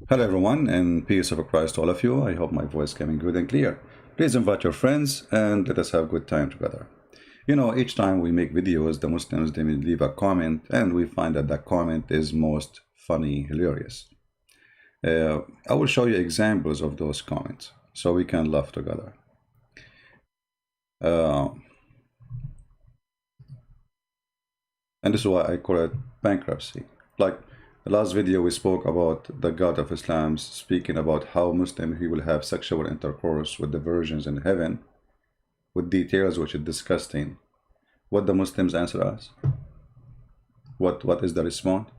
Hello everyone, and peace of Christ to all of you. I hope my voice coming good and clear. Please invite your friends and let us have a good time together. You know, each time we make videos, the Muslims, they will leave a comment, and we find that the comment is most funny, hilarious. I will show you examples of those comments so we can laugh together. And this is why I call it bankruptcy. Like the last video, we spoke about the God of Islam speaking about how Muslim he will have sexual intercourse with the virgins in heaven, with details which is disgusting. What the Muslims answer us? What is the response?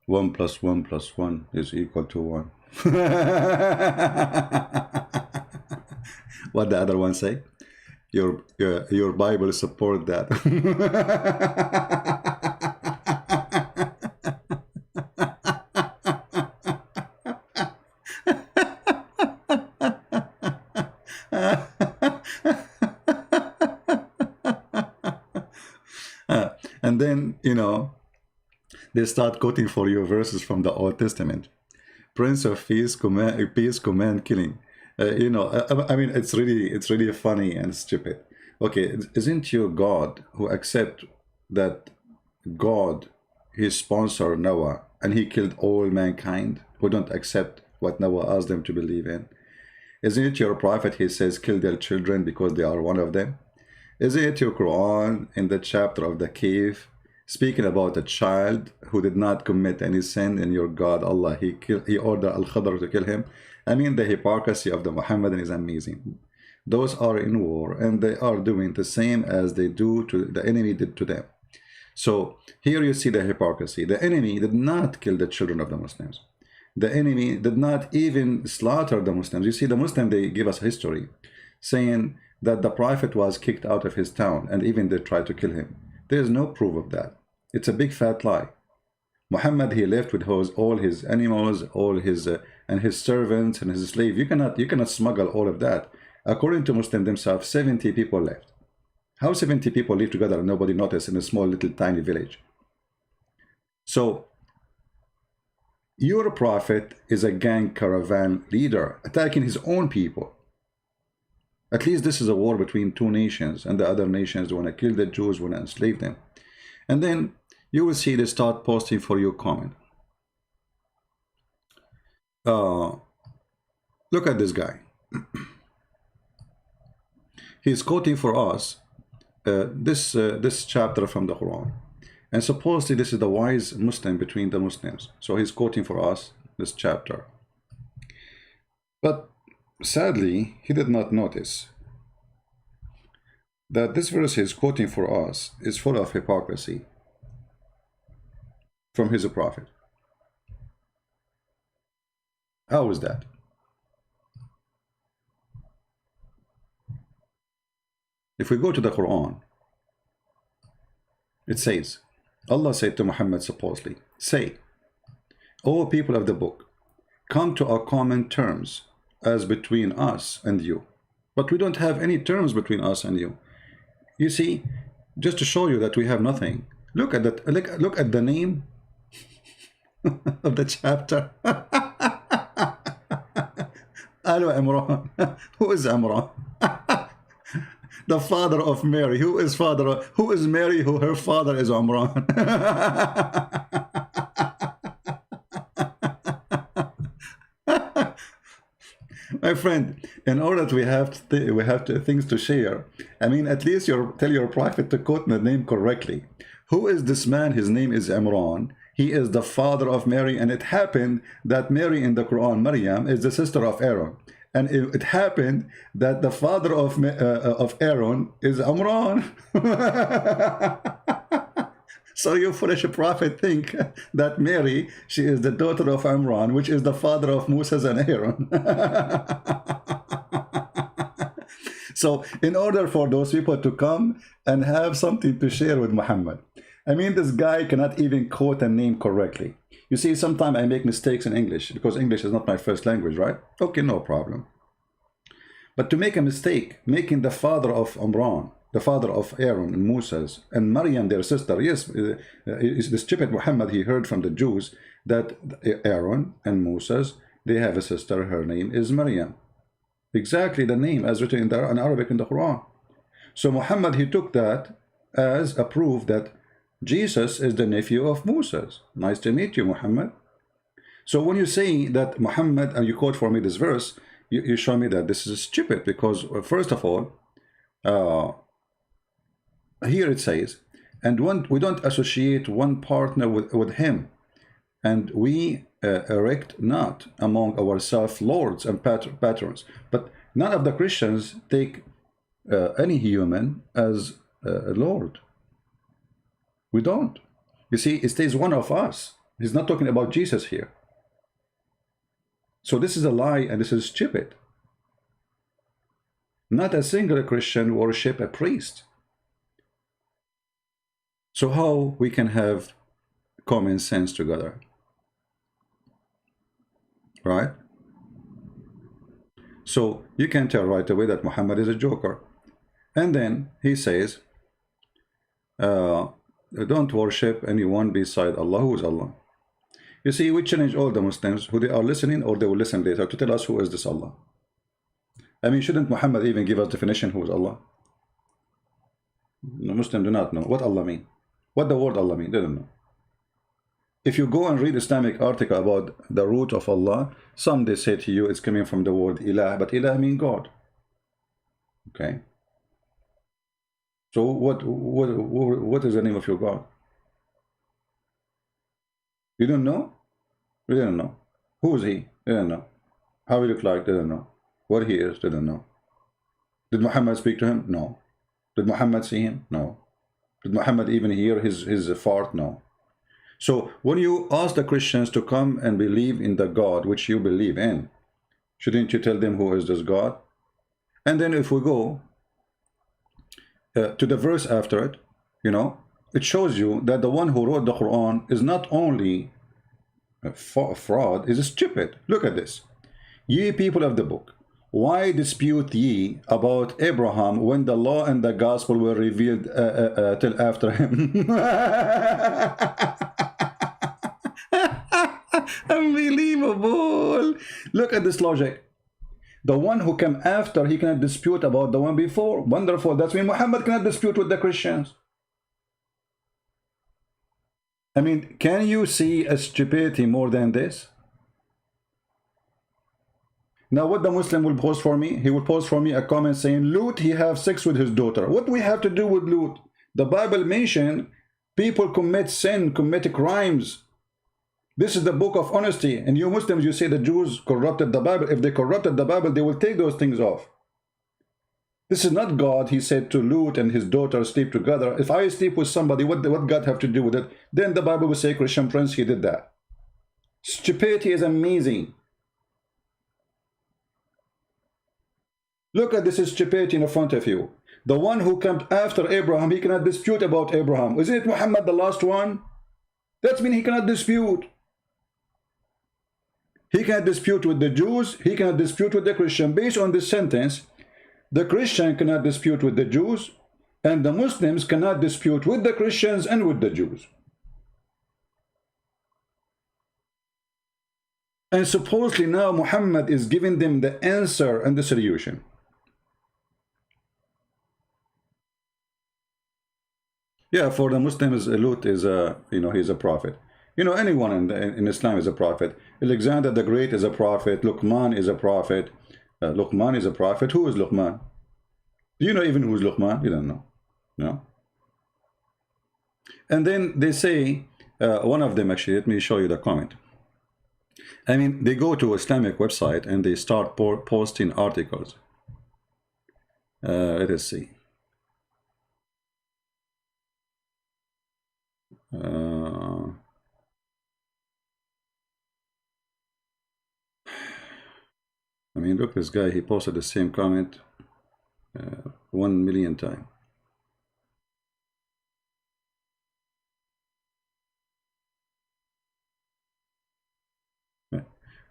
1 plus 1 plus 1 is equal to 1. What the other one say? Your Bible support that. And then, you know, they start quoting for you verses from the Old Testament. Prince of Peace command killing. I mean, it's really funny and stupid. Okay, isn't you God who accept that God, his sponsor Noah, and he killed all mankind who don't accept what Noah asked them to believe in? Isn't it your prophet, he says, kill their children because they are one of them? Isn't it your Quran in the chapter of the cave speaking about a child who did not commit any sin, and your God Allah, he ordered Al-Khadr to kill him? I mean, the hypocrisy of the Mohammedan is amazing. Those are in war, and they are doing the same as they do to the enemy did to them. So here you see the hypocrisy. The enemy did not kill the children of the Muslims. The enemy did not even slaughter the Muslims. You see, the Muslim, they give us history saying that the prophet was kicked out of his town, and even they tried to kill him. There is no proof of that. It's a big fat lie. Muhammad, he left with all his animals, all his and his servants and his slaves. You cannot smuggle all of that. According to Muslims themselves, 70 people left. How 70 people live together and nobody noticed in a small little tiny village? So your prophet is a gang caravan leader attacking his own people. At least this is a war between two nations, and the other nations want to kill the Jews, want to enslave them. And then you will see they start posting for your comment. Look at this guy. He's quoting for us this chapter from the Quran. And supposedly this is the wise Muslim between the Muslims. So he's quoting for us this chapter. But sadly, he did not notice that this verse he's quoting for us is full of hypocrisy from his prophet. How is that? If we go to the Quran, it says, Allah said to Muhammad supposedly, say, O people of the book, come to a common terms as between us and you. But we don't have any terms between us and you. You see, just to show you that we have nothing. Look at that. Look at the name of the chapter. Alo Imran. Who is Imran? The father of Mary. Who is Mary? Who her father is Imran. My friend, in order that we have things to share, I mean, at least tell your prophet to quote the name correctly. Who is this man? His name is Imran. He is the father of Mary, and it happened that Mary in the Quran, Maryam, is the sister of Aaron. And it happened that the father of Aaron is Imran. So you foolish prophet think that Mary, she is the daughter of Imran, which is the father of Moses and Aaron. So in order for those people to come and have something to share with Muhammad, I mean, this guy cannot even quote a name correctly. You see, sometimes I make mistakes in English because English is not my first language, right? Okay, no problem. But to make a mistake, making the father of Imran, the father of Aaron and Moses, and Maryam, their sister. Yes, is the stupid Muhammad, he heard from the Jews that Aaron and Moses, they have a sister, her name is Maryam. Exactly the name as written in Arabic in the Quran. So Muhammad, he took that as a proof that Jesus is the nephew of Moses. Nice to meet you, Muhammad. So when you say that Muhammad, and you quote for me this verse, you show me that this is stupid, because first of all, here it says, and we don't associate one partner with him, and we erect not among ourselves lords and patrons. But none of the Christians take any human as a lord. We don't. You see, it stays one of us. He's not talking about Jesus here. So this is a lie, and this is stupid. Not a single Christian worship a priest. So how we can have common sense together? Right? So you can tell right away that Muhammad is a joker. And then he says, don't worship anyone beside Allah. Who is Allah? You see, we challenge all the Muslims who they are listening, or they will listen later, to tell us who is this Allah. I mean, shouldn't Muhammad even give us definition who is Allah? The Muslims do not know what Allah mean. What the word Allah mean, they don't know. If you go and read Islamic article about the root of Allah, some they say to you it's coming from the word ilah, but ilah mean God. Okay. So what is the name of your God? You don't know? You don't know. Who is he? You don't know. How he look like? They don't know. What he is? They don't know. Did Muhammad speak to him? No. Did Muhammad see him? No. Did Muhammad even hear his fart? No. So when you ask the Christians to come and believe in the God which you believe in, shouldn't you tell them who is this God? And then if we go to the verse after it, you know, it shows you that the one who wrote the Quran is not only a fraud, is stupid. Look at this. Ye people of the book, why dispute ye about Abraham when the law and the gospel were revealed till after him? Unbelievable. Look at this logic. The one who came after, he cannot dispute about the one before. Wonderful. That's why Muhammad cannot dispute with the Christians. I mean, can you see a stupidity more than this? Now what the Muslim will post for me? He will post for me a comment saying, Lut, he have sex with his daughter. What do we have to do with Lut? The Bible mentioned people commit sin, commit crimes. This is the book of honesty. And you Muslims, you say the Jews corrupted the Bible. If they corrupted the Bible, they will take those things off. This is not God. He said to Lut and his daughter sleep together. If I sleep with somebody, what God have to do with it? Then the Bible will say, Christian Prince, he did that. Stupidity is amazing. Look at this stupidity in front of you. The one who came after Abraham, he cannot dispute about Abraham. Isn't it Muhammad the last one? That means he cannot dispute. He cannot dispute with the Jews. He cannot dispute with the Christian. Based on this sentence, the Christian cannot dispute with the Jews, and the Muslims cannot dispute with the Christians and with the Jews. And supposedly now Muhammad is giving them the answer and the solution. Yeah, for the Muslims, Lut is a, he's a prophet. Anyone in Islam is a prophet. Alexander the Great is a prophet. Luqman is a prophet. Luqman is a prophet. Who is Luqman? Do you know even who is Luqman? You don't know. No. And then they say, one of them actually, let me show you the comment. I mean, they go to Islamic website and they start posting articles. Let us see. I mean, look, this guy, he posted the same comment 1 million times.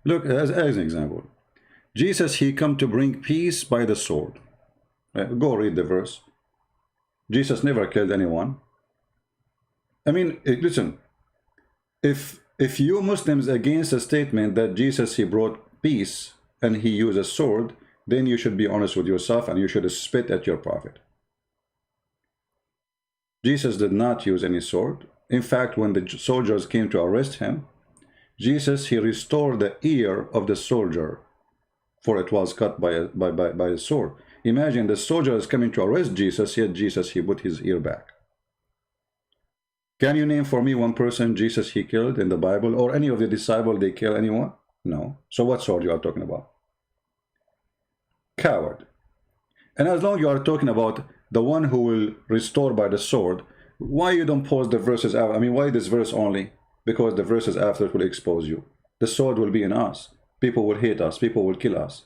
Look, as an example, Jesus, he come to bring peace by the sword. Go read the verse. Jesus never killed anyone. I mean, listen, if you Muslims against a statement that Jesus, he brought peace and he used a sword, then you should be honest with yourself and you should spit at your prophet. Jesus did not use any sword. In fact, when the soldiers came to arrest him, Jesus, he restored the ear of the soldier, for it was cut by a sword. Imagine the soldier is coming to arrest Jesus, yet Jesus, he put his ear back. Can you name for me one person Jesus he killed in the Bible, or any of the disciples they kill anyone? No. So what sword you are talking about? Coward. And as long as you are talking about the one who will restore by the sword, why you don't pause the verses out? I mean, why this verse only? Because the verses after it will expose you. The sword will be in us. People will hate us. People will kill us.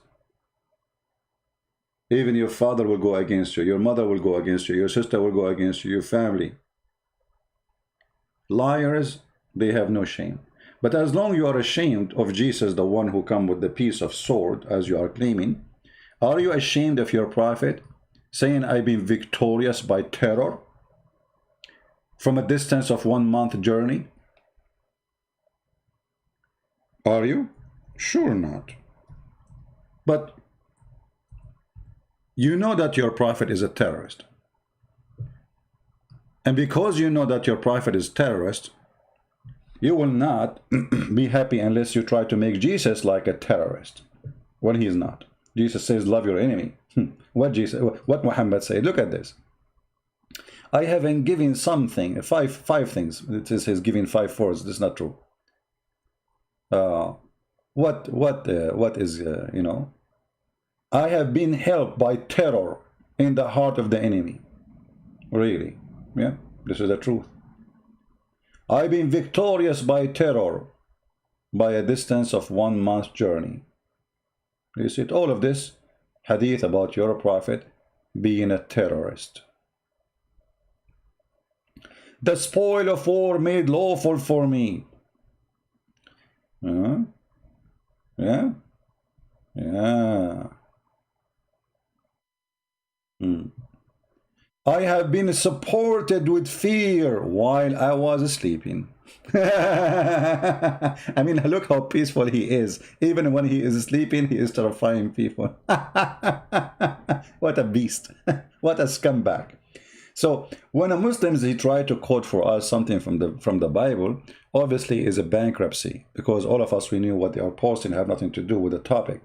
Even your father will go against you. Your mother will go against you. Your sister will go against you. Your family. Liars, they have no shame. But as long as you are ashamed of Jesus, the one who come with the piece of sword, as you are claiming, are you ashamed of your prophet, saying, I've been victorious by terror from a distance of 1 month journey? Are you? Sure not. But you know that your prophet is a terrorist. And because you know that your prophet is terrorist, you will not be happy unless you try to make Jesus like a terrorist, when he is not. Jesus says, love your enemy. What Muhammad said, look at this. I haven't given something, five things. It is his giving 5 fords. This is not true. What is, you know, I have been helped by terror in the heart of the enemy. Really? Yeah, this is the truth. I've been victorious by terror by a distance of 1 month journey. You see, all of this hadith about your prophet being a terrorist. The spoil of war made lawful for me. Yeah. Yeah. I have been supported with fear while I was sleeping. I mean, look how peaceful he is. Even when he is sleeping, he is terrifying people. What a beast. What a scumbag. So when a Muslims, he try to quote for us something from the Bible, obviously is a bankruptcy, because all of us, we knew what they are posting have nothing to do with the topic.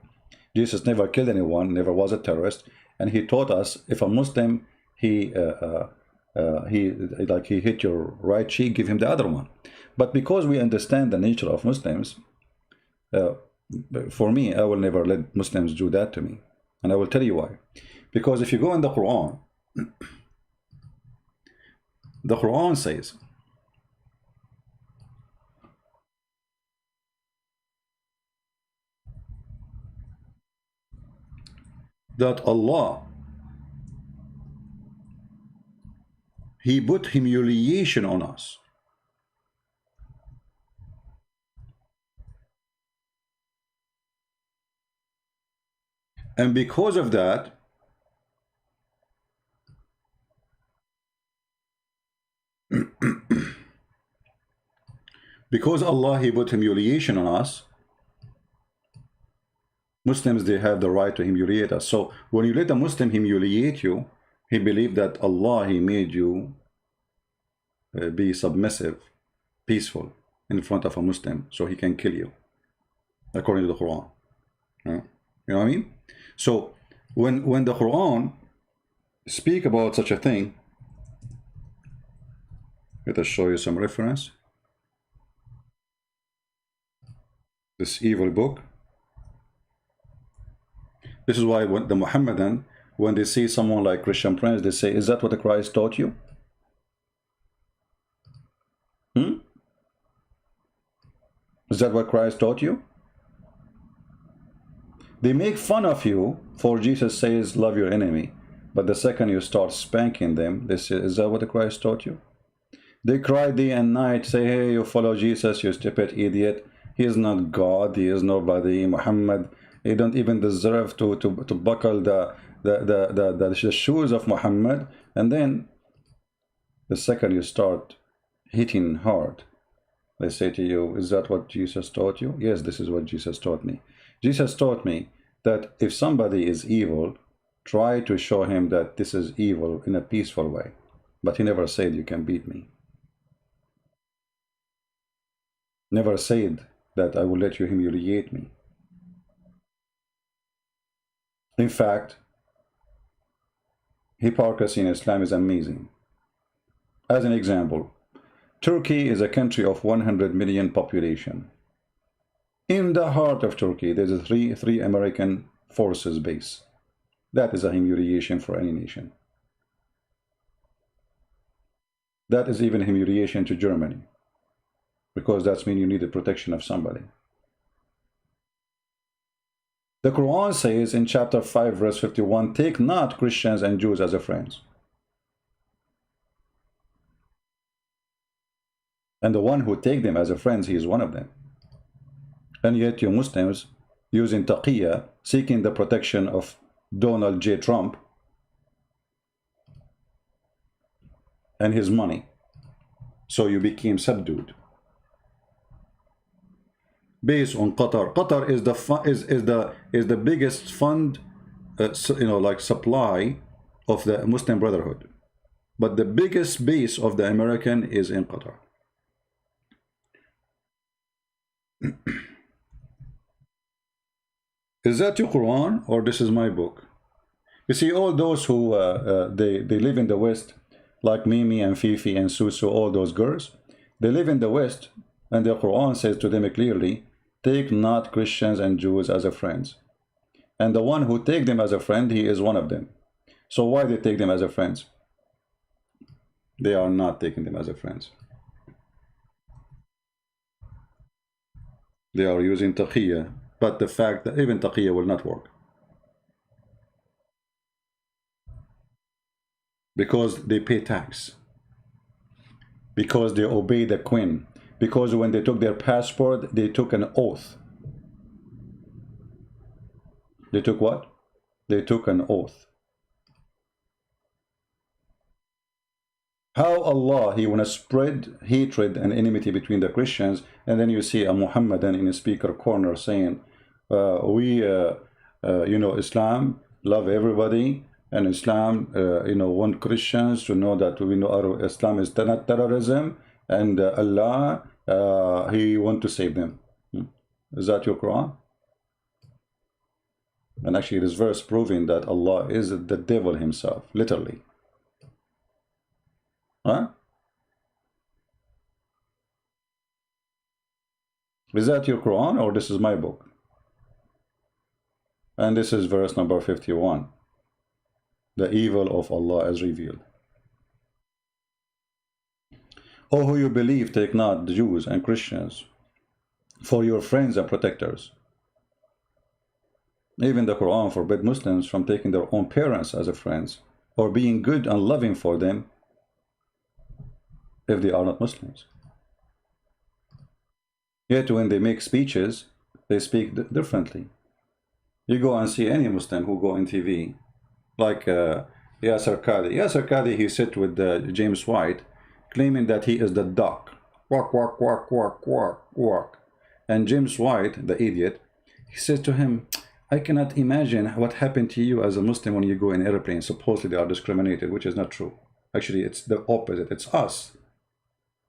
Jesus never killed anyone, never was a terrorist, and he taught us if a Muslim he hit your right cheek, give him the other one. But because we understand the nature of Muslims, for me, I will never let Muslims do that to me, and I will tell you why. Because if you go in the Quran, the Quran says that Allah, he put humiliation on us. And because of that, because Allah, he put humiliation on us, Muslims, they have the right to humiliate us. So when you let a Muslim humiliate you, he believed that Allah, he made you be submissive, peaceful in front of a Muslim, so he can kill you, according to the Quran. You know what I mean? So when the Quran speak about such a thing, let us show you some reference. This evil book. This is why when the Mohammedan, when they see someone like Christian Prince, they say, is that what Christ taught you? Is that what Christ taught you? They make fun of you, for Jesus says, love your enemy. But the second you start spanking them, they say, is that what Christ taught you? They cry day and night, say, hey, you follow Jesus, you stupid idiot. He is not God, he is nobody. Muhammad, he don't even deserve to buckle the shoes of Muhammad. And then The second you start hitting hard, they say to you, is that what Jesus taught you? Yes, this is what Jesus taught me. Jesus taught me that if somebody is evil, try to show him that this is evil in a peaceful way. But he never said you can beat me. Never said that I will let you humiliate me. In fact, hypocrisy in Islam is amazing. As an example, Turkey is a country of 100 million population. In the heart of Turkey, there's a three American forces base. That is a humiliation for any nation. That is even humiliation to Germany, because that's mean you need the protection of somebody. The Quran says in chapter 5 verse 51, take not Christians and Jews as your friends. And the one who take them as a friends, he is one of them. And yet you Muslims using taqiyya, seeking the protection of Donald J. Trump and his money, so you became subdued. Based on Qatar. Qatar is the biggest fund, like supply of the Muslim Brotherhood. But the biggest base of the American is in Qatar. Is that your Quran or this is my book? You see, all those who they live in the West, like Mimi and Fifi and Susu, all those girls, they live in the West, and the Quran says to them clearly, take not Christians and Jews as a friends. And the one who take them as a friend, he is one of them. So why they take them as a friends? They are not taking them as a friends. They are using taqiyya, but the fact that even taqiyya will not work. Because they pay tax. Because they obey the queen. Because when they took their passport, they took an oath. They took what? They took an oath. How Allah, he want to spread hatred and enmity between the Christians, and then you see a Mohammedan in a speaker corner saying, Islam love everybody, and Islam, want Christians to know that we know Islam is not terrorism, and Allah, he want to save them. Is that your Quran? And actually this verse proving that Allah is the devil himself, literally. Huh? Is that your Quran or this is my book? And this is verse number 51. The evil of Allah is revealed. O who you believe, take not the Jews and Christians for your friends and protectors. Even the Quran forbid Muslims from taking their own parents as a friends or being good and loving for them if they are not Muslims. Yet when they make speeches, they speak differently. You go and see any Muslim who go on TV, like Yasser Qadi. Yasser Qadi, he sit with James White, claiming that he is the duck. Quack, quack, quack, quack, quack, quack. And James White, the idiot, he says to him, I cannot imagine what happened to you as a Muslim when you go in airplanes. Supposedly they are discriminated, which is not true. Actually, it's the opposite. It's us.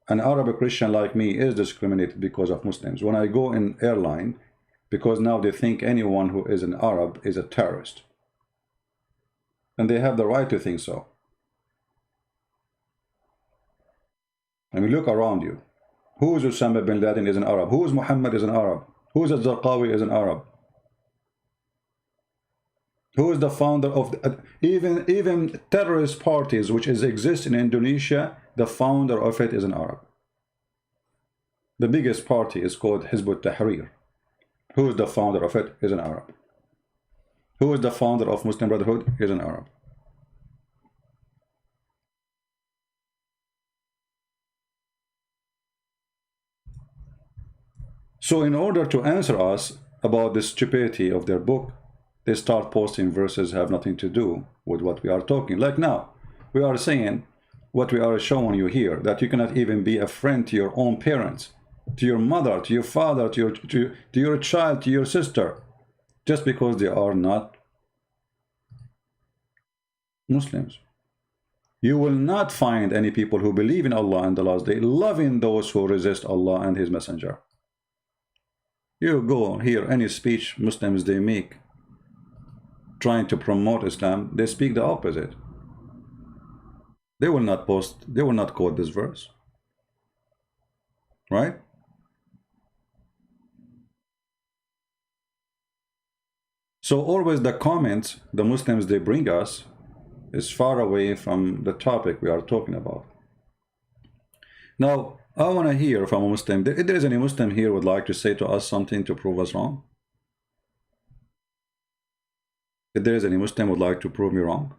An Arab Christian like me is discriminated because of Muslims. When I go in airline, because now they think anyone who is an Arab is a terrorist. And they have the right to think so. I mean, look around you. Who is Osama bin Laden is an Arab? Who is Muhammad is an Arab? Who is al-Zarqawi is an Arab? Who is the founder of the, even terrorist parties which exist in Indonesia, the founder of it is an Arab. The biggest party is called Hizb ut-Tahrir. Who is the founder of it is an Arab. Who is the founder of Muslim Brotherhood is an Arab. So in order to answer us about the stupidity of their book, they start posting verses have nothing to do with what we are talking. Like now, we are saying what we are showing you here, that you cannot even be a friend to your own parents, to your mother, to your father, to your child, to your sister, just because they are not Muslims. You will not find any people who believe in Allah and the last day loving those who resist Allah and His Messenger. You go hear any speech Muslims they make trying to promote Islam, they speak the opposite. They will not quote this verse. Right? So always the comments the Muslims they bring us is far away from the topic we are talking about. Now, I want to hear from a Muslim. If there is any Muslim here who would like to say to us something to prove us wrong. If there is any Muslim who would like to prove me wrong.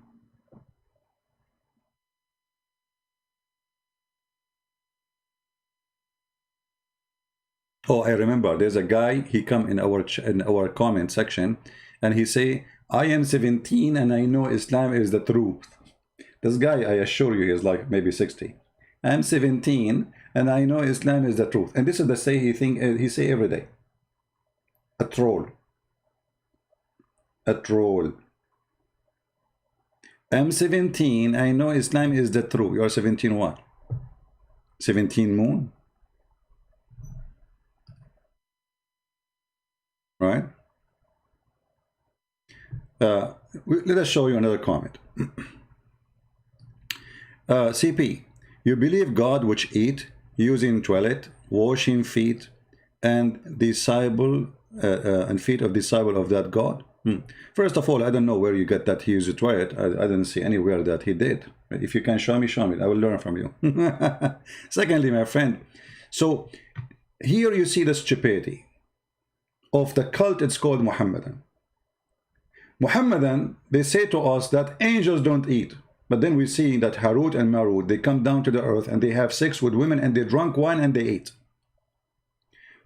Oh, I remember. There's a guy. He come in our comment section, and he say, "I am 17 and I know Islam is the truth." This guy, I assure you, is like maybe 60. I'm 17 and I know Islam is the truth. And this is the say he say every day. A troll. A troll. I'm 17. I know Islam is the truth. You are 17 what? 17 moon? Right? Let us show you another comment. CP, you believe God which eat, using toilet, washing feet, and disciple and feet of disciple of that God? First of all, I don't know where you get that he used the toilet. I didn't see anywhere that he did. If you can show me, I will learn from you. Secondly, my friend, so here you see the stupidity of the cult. It's called Mohammedan. Mohammedan, they say to us that angels don't eat. But then we see that Harut and Marut, they come down to the earth and they have sex with women and they drunk wine and they eat.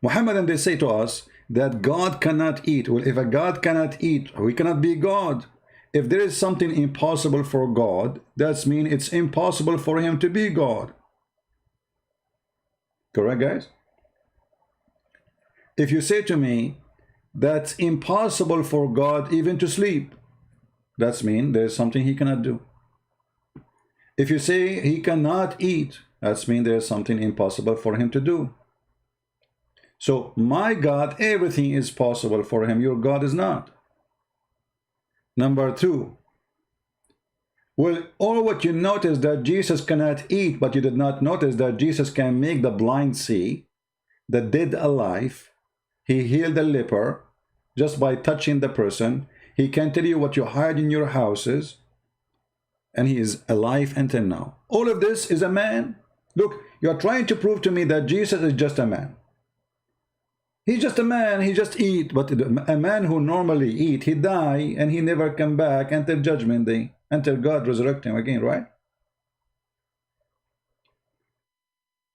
Mohammedan, they say to us that God cannot eat. Well, if a God cannot eat, we cannot be God. If there is something impossible for God, that means it's impossible for him to be God. Correct, guys? If you say to me that's impossible for God even to sleep, that means there's something he cannot do. If you say he cannot eat, that means there's something impossible for him to do. So my God, everything is possible for him. Your God is not. Number two, well, all what you notice that Jesus cannot eat, but you did not notice that Jesus can make the blind see, the dead alive. He healed the leper just by touching the person. He can tell you what you hide in your houses. And he is alive until now. All of this is a man. Look, you are trying to prove to me that Jesus is just a man. He's just a man, he just eat. But a man who normally eat, he die and he never come back until judgment day, until God resurrect him again, right?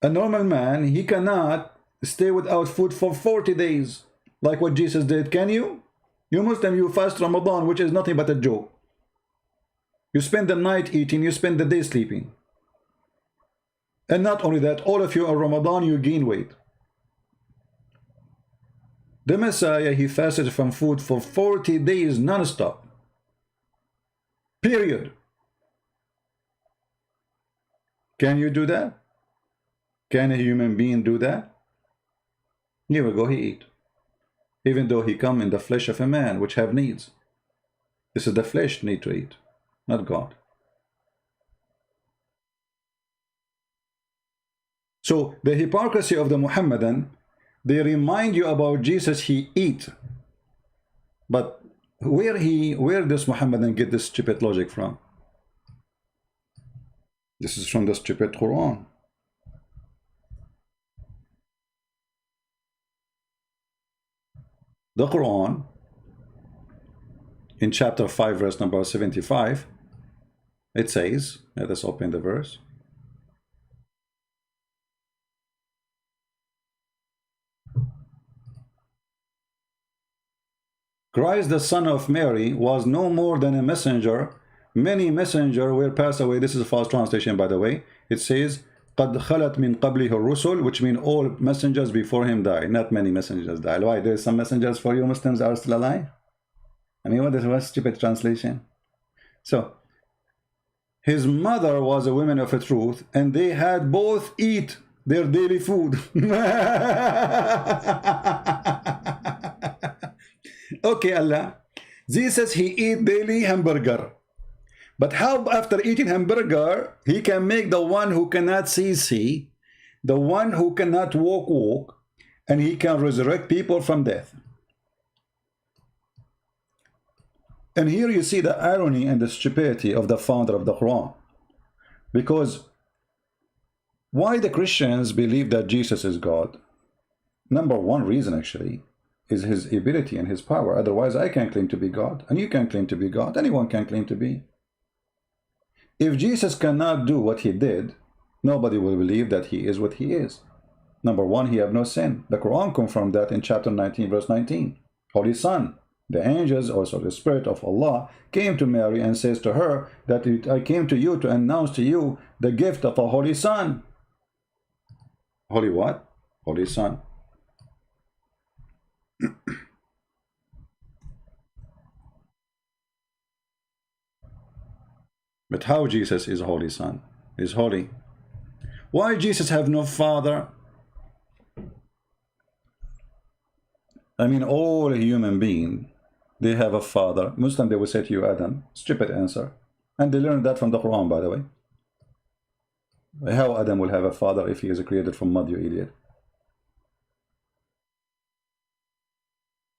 A normal man, he cannot stay without food for 40 days, like what Jesus did. Can you? You Muslim, you fast Ramadan, which is nothing but a joke. You spend the night eating, you spend the day sleeping. And not only that, all of you in Ramadan, you gain weight. The Messiah, he fasted from food for 40 days non-stop. Period. Can you do that? Can a human being do that? Here we go, he eat. Even though he come in the flesh of a man, which have needs. This is the flesh need to eat, not God. So the hypocrisy of the Mohammedan, they remind you about Jesus, he eat. But where does Mohammedan get this stupid logic from? This is from the stupid Quran. The Quran, in chapter 5, verse number 75, it says, let us open the verse. Christ, the son of Mary, was no more than a messenger many messengers were passed away. This is a false translation, by the way. It says قد خلت من قبله الرسل, which means all messengers before him died. Not many messengers died. Why? There's some messengers for you Muslims are still alive? I mean, what is a stupid translation? So his mother was a woman of a truth, and they had both eat their daily food. Okay, Allah. Jesus, he eat daily hamburger. But how after eating hamburger, he can make the one who cannot see, the one who cannot walk, and he can resurrect people from death. And here you see the irony and the stupidity of the founder of the Quran. Because why the Christians believe that Jesus is God? Number one reason actually is his ability and his power. Otherwise I can claim to be God, and you can claim to be God. Anyone can claim to be. If Jesus cannot do what he did, nobody will believe that he is what he is. Number one, he have no sin. The Quran confirmed that in chapter 19, verse 19. Holy Son, the angels, also the Spirit of Allah, came to Mary and says to her that I came to you to announce to you the gift of a Holy Son. Holy what? Holy Son. But how Jesus is Holy Son? Is holy. Why Jesus have no father? I mean, all human being, they have a father. Muslim, they will say to you, Adam. Stupid answer. And they learned that from the Quran, by the way. How Adam will have a father if he is created from mud, you idiot?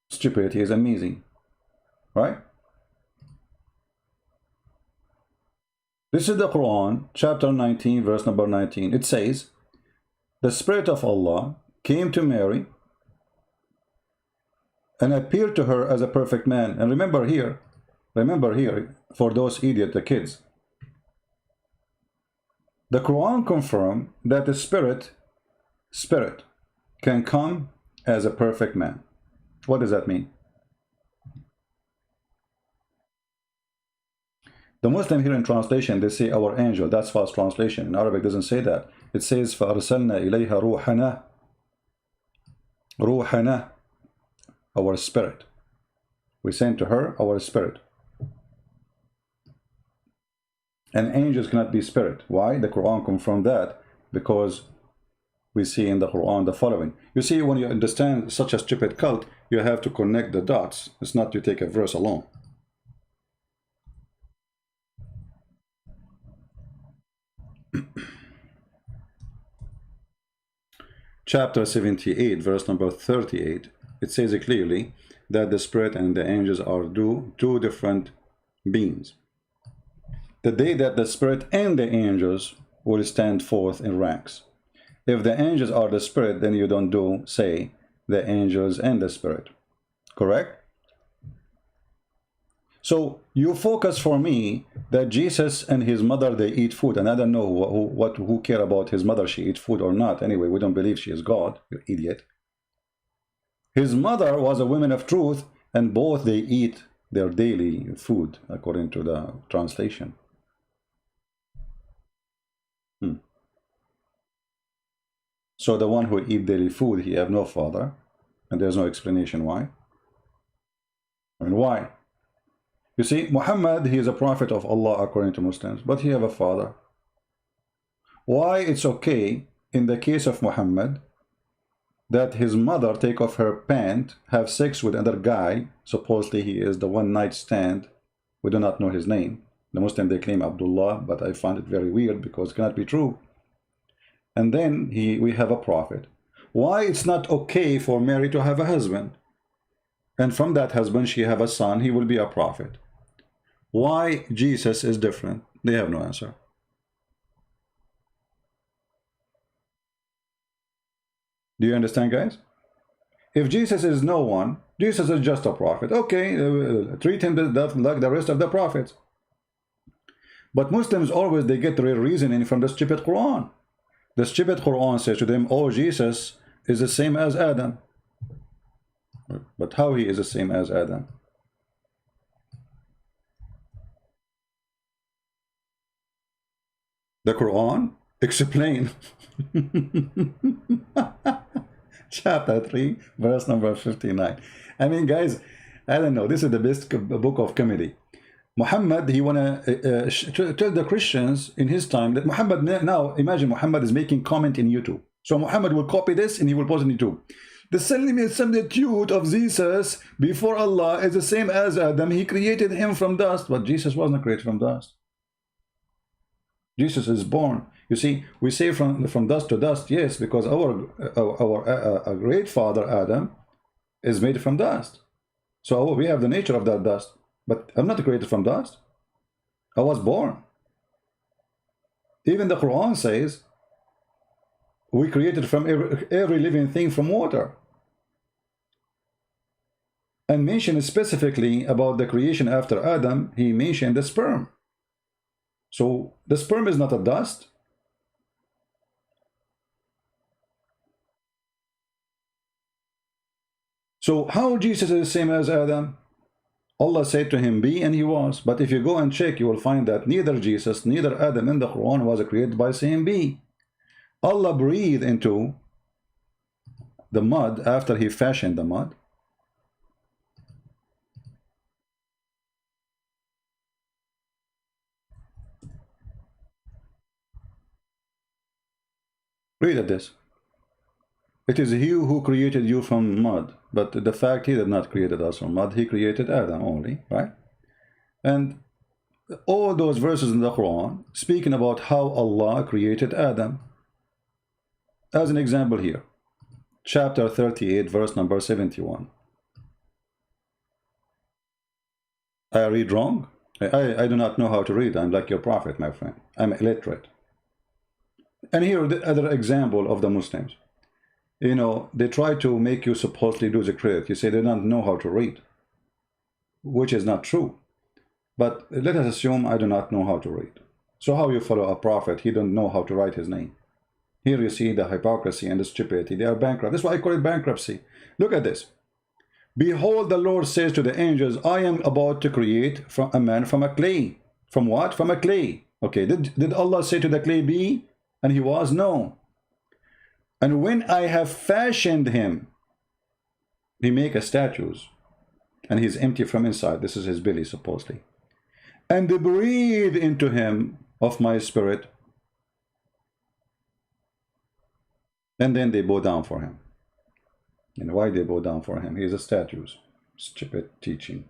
Stupidity is amazing. Right? This is the Quran, chapter 19, verse number 19. It says, the Spirit of Allah came to Mary and appeared to her as a perfect man. And remember here, for those idiot, the kids, the Quran confirmed that the Spirit can come as a perfect man. What does that mean? The Muslim here in translation, they say our angel. That's false translation. In Arabic, it doesn't say that. It says فَأَرْسَلْنَا إِلَيْهَا رُوحَنَا. Ruhana, our spirit. We sent to her our spirit. And angels cannot be spirit. Why? The Quran confirmed that because we see in the Quran the following. You see, when you understand such a stupid cult, you have to connect the dots. It's not to take a verse alone. Chapter 78, verse number 38, it says clearly that the spirit and the angels are two different beings. The day that the spirit and the angels will stand forth in ranks. If the angels are the spirit, then you don't say the angels and the spirit. Correct? So you focus for me that Jesus and his mother, they eat food, and I don't know who care about his mother, she eat food or not. Anyway, we don't believe she is God, you idiot. His mother was a woman of truth, and both they eat their daily food, according to the translation. So the one who eat daily food, he have no father, and there's no explanation why. I mean, why? You see, Muhammad, he is a prophet of Allah according to Muslims, but he have a father. Why it's okay in the case of Muhammad that his mother take off her pant, have sex with another guy, supposedly he is the one night stand, we do not know his name. The Muslim, they claim Abdullah, but I find it very weird because it cannot be true. And then we have a prophet. Why it's not okay for Mary to have a husband? And from that husband she have a son, he will be a prophet. Why Jesus is different? They have no answer. Do you understand, guys? If Jesus is no one, Jesus is just a prophet. Okay, treat him like the rest of the prophets. But Muslims always, they get their reasoning from the stupid Quran. The stupid Quran says to them, oh, Jesus is the same as Adam. But how he is the same as Adam? The Quran? Explain. Chapter 3, verse number 59. I mean, guys, I don't know. This is the best book of comedy. Muhammad, he wanna tell the Christians in his time that Muhammad, now imagine Muhammad is making comment in YouTube. So Muhammad will copy this and he will post it in YouTube. The similitude of Jesus before Allah is the same as Adam. He created him from dust, but Jesus wasn't created from dust. Jesus is born. You see, we say from dust to dust, yes, because our great father Adam is made from dust. So we have the nature of that dust. But I'm not created from dust. I was born. Even the Quran says we created from every living thing from water. And mentioned specifically about the creation after Adam, he mentioned the sperm. So the sperm is not a dust. So how Jesus is the same as Adam? Allah said to him, be, and he was. But if you go and check, you will find that neither Jesus, neither Adam in the Quran was created by saying be. Allah breathed into the mud after he fashioned the mud. Read at this. It is he who created you from mud, but the fact he did not create us from mud, he created Adam only, right? And all those verses in the Quran speaking about how Allah created Adam. As an example here, chapter 38, verse number 71. I read wrong? I do not know how to read. I'm like your prophet, my friend. I'm illiterate. And here the other example of the Muslims. You know, they try to make you supposedly do the credit. You say they don't know how to read, which is not true. But let us assume I do not know how to read. So how you follow a prophet? He don't know how to write his name. Here you see the hypocrisy and the stupidity. They are bankrupt. That's why I call it bankruptcy. Look at this. Behold, the Lord says to the angels, I am about to create from a man from a clay. From what? From a clay. Okay, did Allah say to the clay be? And he was? No. And when I have fashioned him, he make a statues, and he's empty from inside. This is his belly, supposedly. And breathe into him of my spirit. And then they bow down for him. And why they bow down for him? He's a statues. Stupid teaching.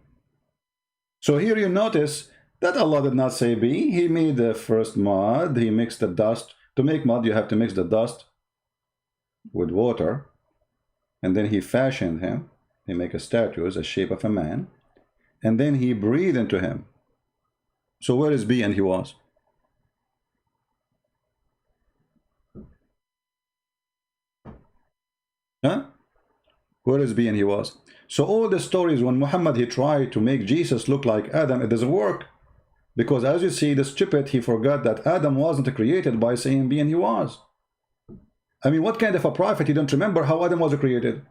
So here you notice that Allah did not say be. He made the first mud. He mixed the dust. To make mud, you have to mix the dust with water. And then he fashioned him. He make a statue as a shape of a man. And then he breathed into him. So where is be and he was? Huh? Where is be and he was? So all the stories when Muhammad he tried to make Jesus look like Adam, it doesn't work. Because as you see, the stupid, he forgot that Adam wasn't created by saying be and he was. I mean, what kind of a prophet, he don't remember how Adam was created?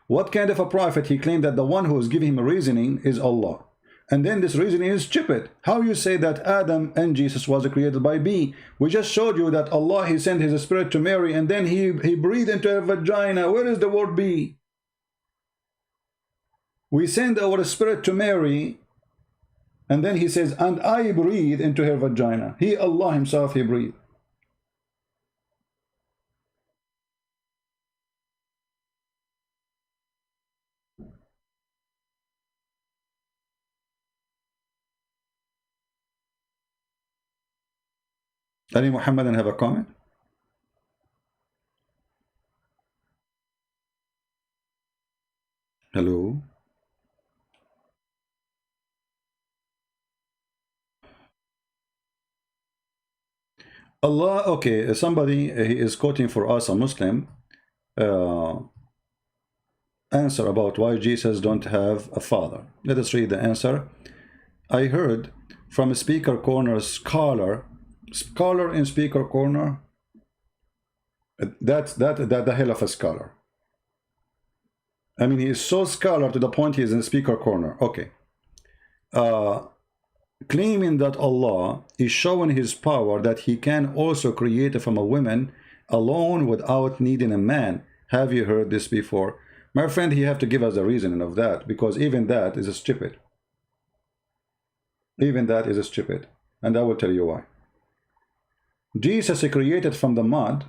What kind of a prophet he claimed that the one who is giving him a reasoning is Allah? And then this reasoning is stupid. How you say that Adam and Jesus was created by be? We just showed you that Allah, he sent his spirit to Mary and then he breathed into her vagina. Where is the word be? We send our spirit to Mary and then he says, and I breathe into her vagina. He, Allah himself, he breathed. Ali Mohammedan have a comment? Hello? Allah, okay, somebody, he is quoting for us, a Muslim, answer about why Jesus don't have a father. Let us read the answer. I heard from a speaker corner scholar in speaker corner, that's the hell of a scholar. I mean, he is so scholar to the point he is in speaker corner. Okay. claiming that Allah is showing his power that he can also create from a woman alone without needing a man. Have you heard this before? My friend, you have to give us a reasoning of that, because even that is stupid. Even that is stupid. And I will tell you why. Jesus created from the mud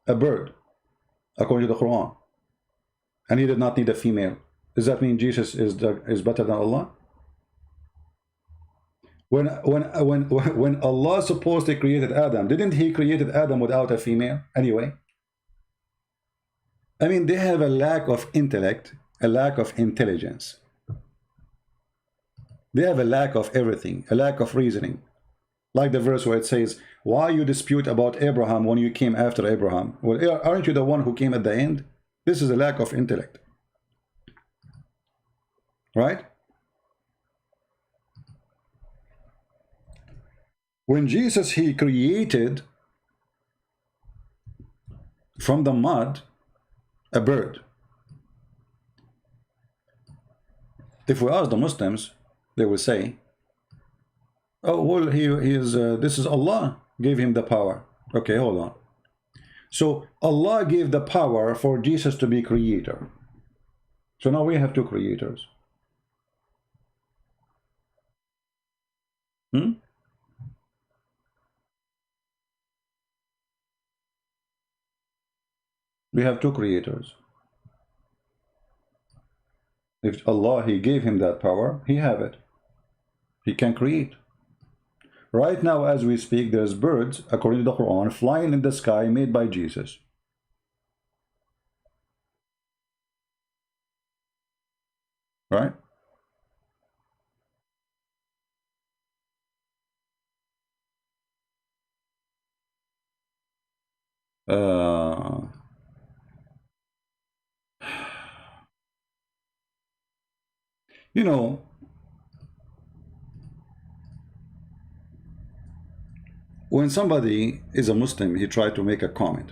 a bird, according to the Quran. And he did not need a female. Does that mean Jesus is better than Allah? When Allah supposedly created Adam, didn't he created Adam without a female anyway? I mean, they have a lack of intellect, a lack of intelligence. They have a lack of everything, a lack of reasoning. Like the verse where it says, why you dispute about Abraham when you came after Abraham? Well, aren't you the one who came at the end? This is a lack of intellect. Right? When Jesus, he created from the mud a bird. If we ask the Muslims, they will say, oh, well, this is Allah gave him the power. Okay, hold on. So Allah gave the power for Jesus to be creator. So now we have two creators. We have two creators. If Allah, he gave him that power, he have it. He can create. Right now, as we speak, there's birds, according to the Quran, flying in the sky made by Jesus. Right? You know, when somebody is a Muslim, he try to make a comment,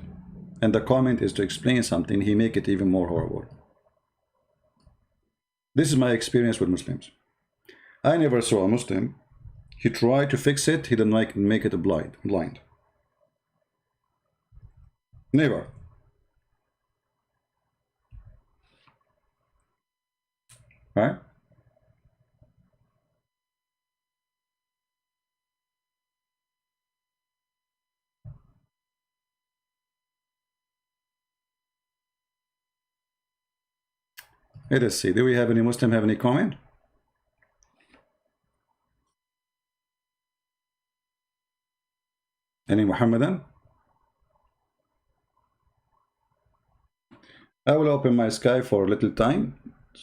and the comment is to explain something, he make it even more horrible. This is my experience with Muslims. I never saw a Muslim, he tried to fix it, he didn't make it blind. Never. Right? Let us see. Do we have any Muslim have any comment? Any Mohammedan? I will open my Skype for a little time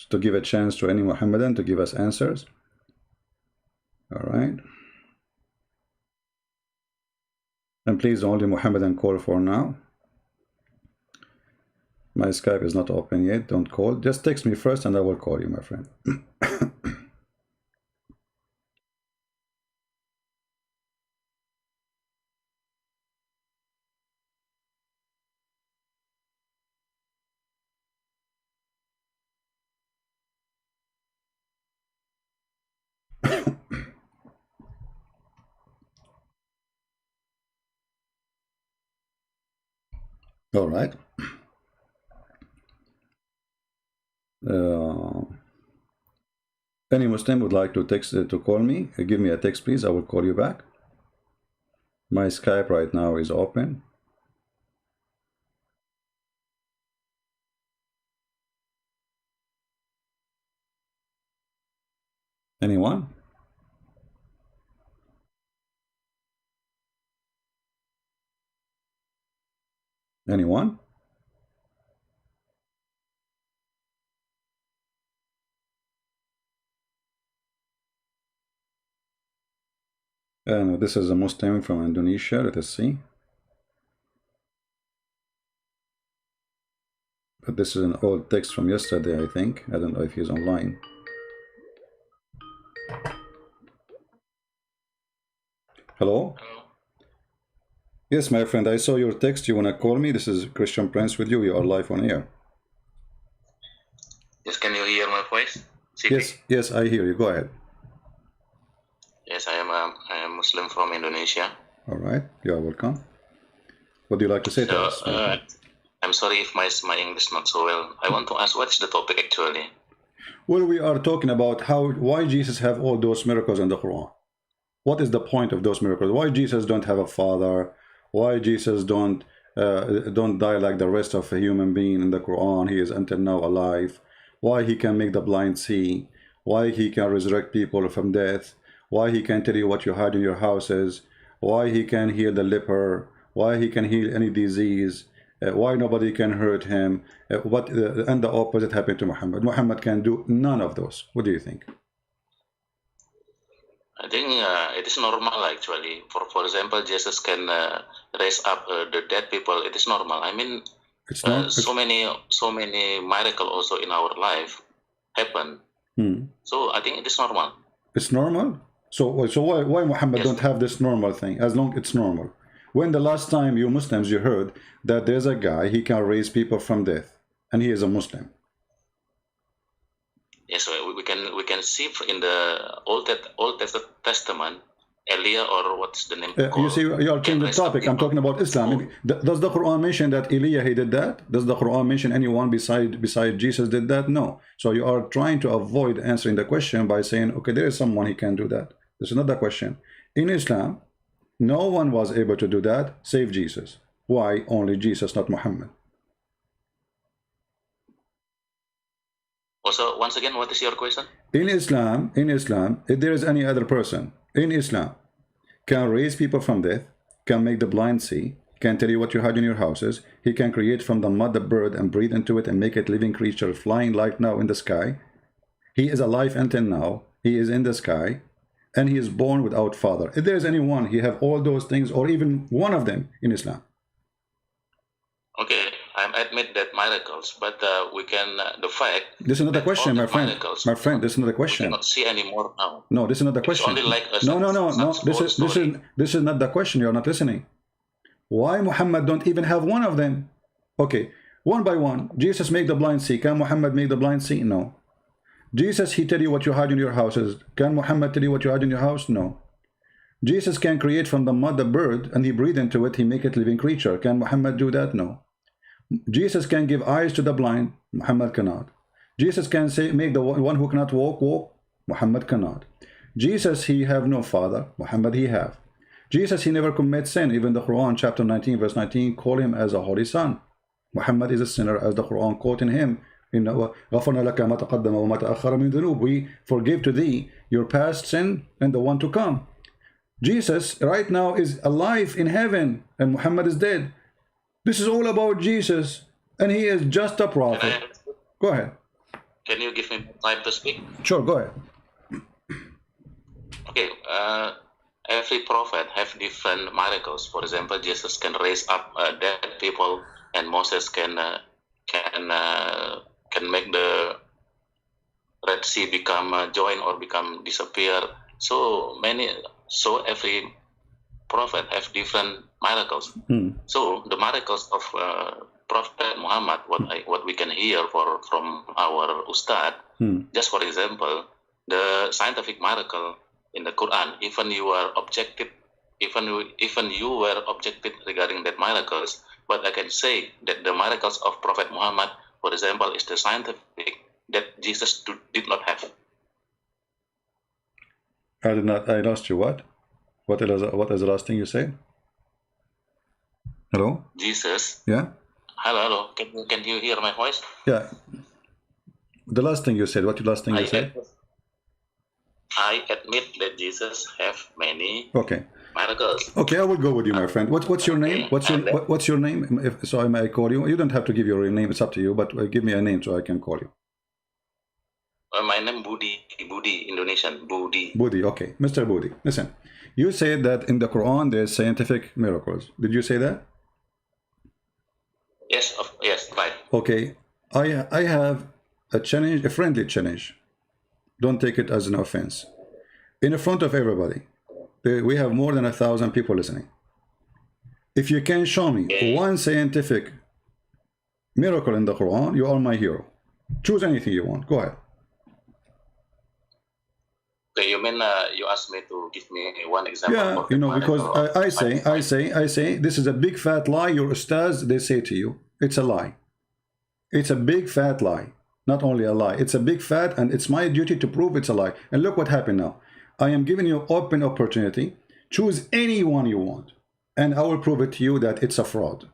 to give a chance to any Mohammedan to give us answers. All right. And please only Mohammedan call for now. My Skype is not open yet. Don't call. Just text me first and I will call you, my friend. All right. Any Muslim would like to text to call me, give me a text, please. I will call you back. My Skype right now is open. Anyone? Anyone? No, this is a Muslim from Indonesia. Let us see. But this is an old text from yesterday, I think. I don't know if he's online. Hello? Yes, my friend, I saw your text. You want to call me? This is Christian Prince with you. You are live on air. Yes, can you hear my voice? Yes, I hear you. Go ahead. Yes, I am Muslim from Indonesia. All right, you are welcome. What do you like to say to So us, my friend? I'm sorry if my English not so well. I want to ask what's the topic actually? Well, we are talking about why Jesus have all those miracles in the Quran. What is the point of those miracles? Why Jesus don't have a father? Why Jesus don't die like the rest of a human being in the Quran? He is until now alive. Why he can make the blind see? Why he can resurrect people from death? Why he can tell you what you had in your houses? Why he can heal the leper? Why he can heal any disease? Why nobody can hurt him? And the opposite happened to Muhammad. Muhammad can do none of those. What do you think? I think it is normal actually. For example, Jesus can raise up the dead people. It is normal. I mean, It's not. so many miracle also in our life happen. So I think it is normal. It's normal. So why Muhammad Yes. don't have this normal thing? As long it's normal. When the last time you Muslims you heard that there's a guy he can raise people from death, and he is a Muslim. Yes, we can see in the Old Testament, Elijah, or what's the name You called? see, you are changing the Raise up topic. I'm people. talking about Islam. Does the Quran mention that Elijah he did that? Does the Quran mention anyone beside Jesus did that? No. So you are trying to avoid answering the question by saying, okay, there is someone he can do that. This is not the question. In Islam, no one was able to do that save Jesus. Why only Jesus, not Muhammad? Also, once again, what is your question? In Islam, if there is any other person in Islam can raise people from death, can make the blind see, can tell you what you had in your houses, he can create from the mud a bird and breathe into it and make it living creature flying like now in the sky. He is alive until now. He is in the sky, and he is born without father. If there is anyone, he have all those things, or even one of them in Islam. Okay, I admit that miracles, but we can the fact. This is not the question, my friend. Miracles, My friend, this is not the we question. cannot see anymore now. No, this is not the It's question. only like a No. This is not the question. You are not listening. Why Muhammad don't even have one of them? Okay, one by one. Jesus make the blind see. Can Muhammad make the blind see? No. Jesus, he tell you what you had in your houses. Can Muhammad tell you what you had in your house? No. Jesus can create from the mud a bird and he breathe into it. He make it living creature. Can Muhammad do that? No. Jesus can give eyes to the blind. Muhammad cannot. Jesus can say make the one who cannot walk. Muhammad cannot. Jesus, he have no father. Muhammad, he have. Jesus, he never commits sin. Even the Quran, chapter 19, verse 19, call him as a holy son. Muhammad is a sinner, as the Quran quoting him. We forgive to thee your past sin and the one to come. Jesus right now is alive in heaven, and Muhammad is dead. This is all about Jesus, and he is just a prophet. Go ahead. Can you give me time to speak? Sure, go ahead. Okay, every prophet have different miracles. For example, Jesus can raise up dead people, and Moses can make the Red Sea become join or become disappear. So every prophet have different miracles. So the miracles of Prophet Muhammad, what we can hear from our Ustad, just for example, the scientific miracle in the Quran, even you were objective regarding that miracles, but I can say that the miracles of Prophet Muhammad, for example, is the scientific that Jesus did not have. I lost you. What? What is the last thing you said? Hello? Jesus. Yeah? Hello. Can you hear my voice? Yeah. The last thing you said. What the last thing you said? I admit that Jesus have many miracles. Okay, I will go with you, my friend. What's your name? What's your name? So I may call you. You don't have to give your real name. It's up to you. But give me a name so I can call you. My name Budi, Indonesian, Budi. Budi, okay. Mr. Budi, listen. You said that in the Quran there's scientific miracles. Did you say that? Yes, right. Okay. I have a challenge, a friendly challenge. Don't take it as an offense. In front of everybody, we have more than 1,000 people listening. If you can show me one scientific miracle in the Quran, you are my hero. Choose anything you want. Go ahead. Okay, you mean you asked me to give me one example? Yeah, of you the know, because miracle of I say, this is a big fat lie. Your ustaz, they say to you, it's a lie. It's a big fat lie. Not only a lie, it's a big fat, and it's my duty to prove it's a lie. And look what happened now. I am giving you open opportunity. Choose anyone you want, and I will prove it to you that it's a fraud.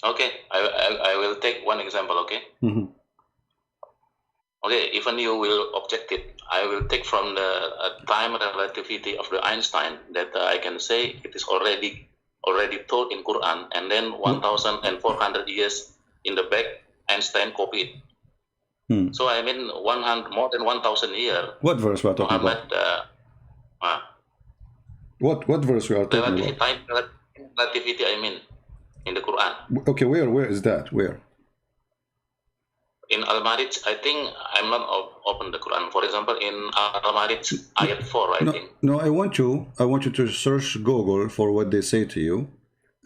Okay, I will take one example, okay? Okay, even you will object it, I will take from the time relativity of the Einstein that I can say it is already told in Quran, and then 1,400 years in the back, Einstein copied. So I mean, more than 1,000 years. What verse we are talking Muhammad, about? What verse we are talking about? Time relativity, I mean, in the Quran. Okay, where is that? Where? In Al-Marij, I think I'm not open the Quran. For example, in Al-Marij, ayat 4, I think. No, I want you to search Google for what they say to you,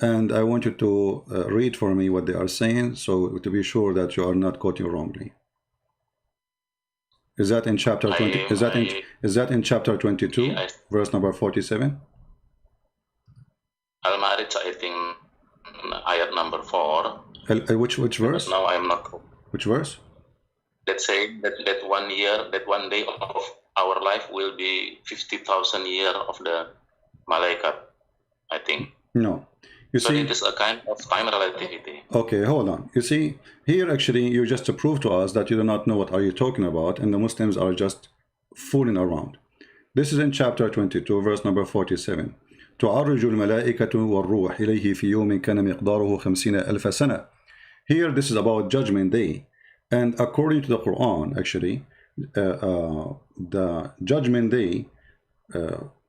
and I want you to read for me what they are saying, so to be sure that you are not quoting wrongly. Is that in chapter 20? Is that in chapter 22, verse number 47? Al-Marij, I think, ayat number 4. Which verse? Now I'm not. Which verse? Let's say that 1 year, that 1 day of our life will be 50,000 years of the malaikat, I think. No. You so see, it is a kind of time relativity. Okay, hold on. You see, here actually you just to prove to us that you do not know what are you talking about, and the Muslims are just fooling around. This is in chapter 22, verse number 47. تعرج الملائكة والروح إليه في يوم كان مقداره 50,000 سنة. Here, this is about Judgment Day. And according to the Quran, actually, the Judgment Day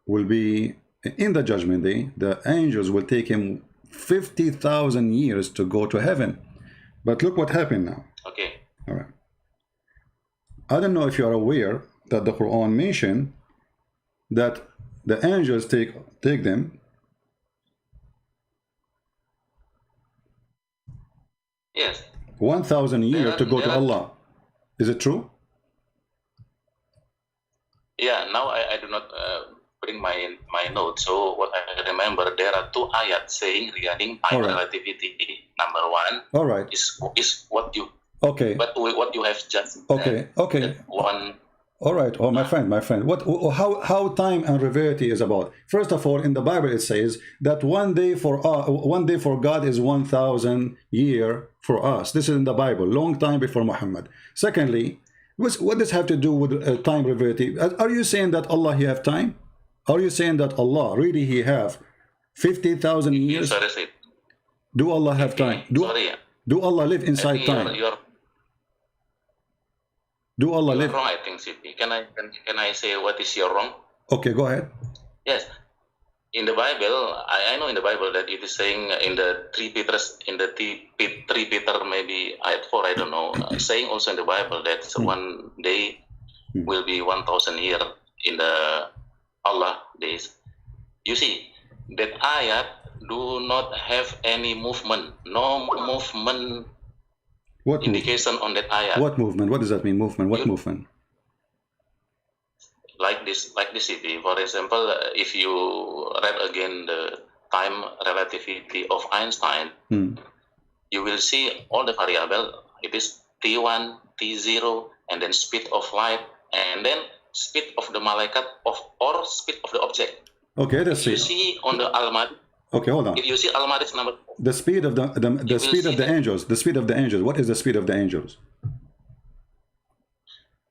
will be, in the Judgment Day, the angels will take him 50,000 years to go to heaven. But look what happened now. Okay. All right. I don't know if you are aware that the Quran mentioned that the angels take them. Yes. 1,000 years to go to Allah. Is it true? Yeah, now I do not bring my notes. So what I remember, there are 2 ayats saying regarding time relativity. Number 1 all right. is what you what you have just okay. one. All right, my friend, how time and relativity is about? First of all, in the Bible it says that one day for God is 1,000 years for us. This is in the Bible, long time before Muhammad. Secondly, what does have to do with time relativity? Are you saying that Allah he have time? Are you saying that Allah really he have 50,000 years? Do Allah have time? Do Allah live inside time? Do Allah live? Wrong, I think, CP. Can I say what is your wrong? Okay, go ahead. Yes, in the Bible, I know in the Bible that it is saying in the 3 Peter maybe ayat 4, I don't know, saying also in the Bible that one day will be 1,000 years in the Allah days. You see, that ayat do not have any movement, no movement. What indication on that ayat? What movement? What does that mean? Movement? What movement? Like this, CP. For example, if you read again the time relativity of Einstein, you will see all the variable. It is T1, T0, and then speed of light, and then speed of the malaikat or speed of the object. Okay, let's see. You see on the Al-Marij. Okay, hold on. If you see Al-Marij number, the speed of the speed of the angels. The speed of the angels. What is the speed of the angels?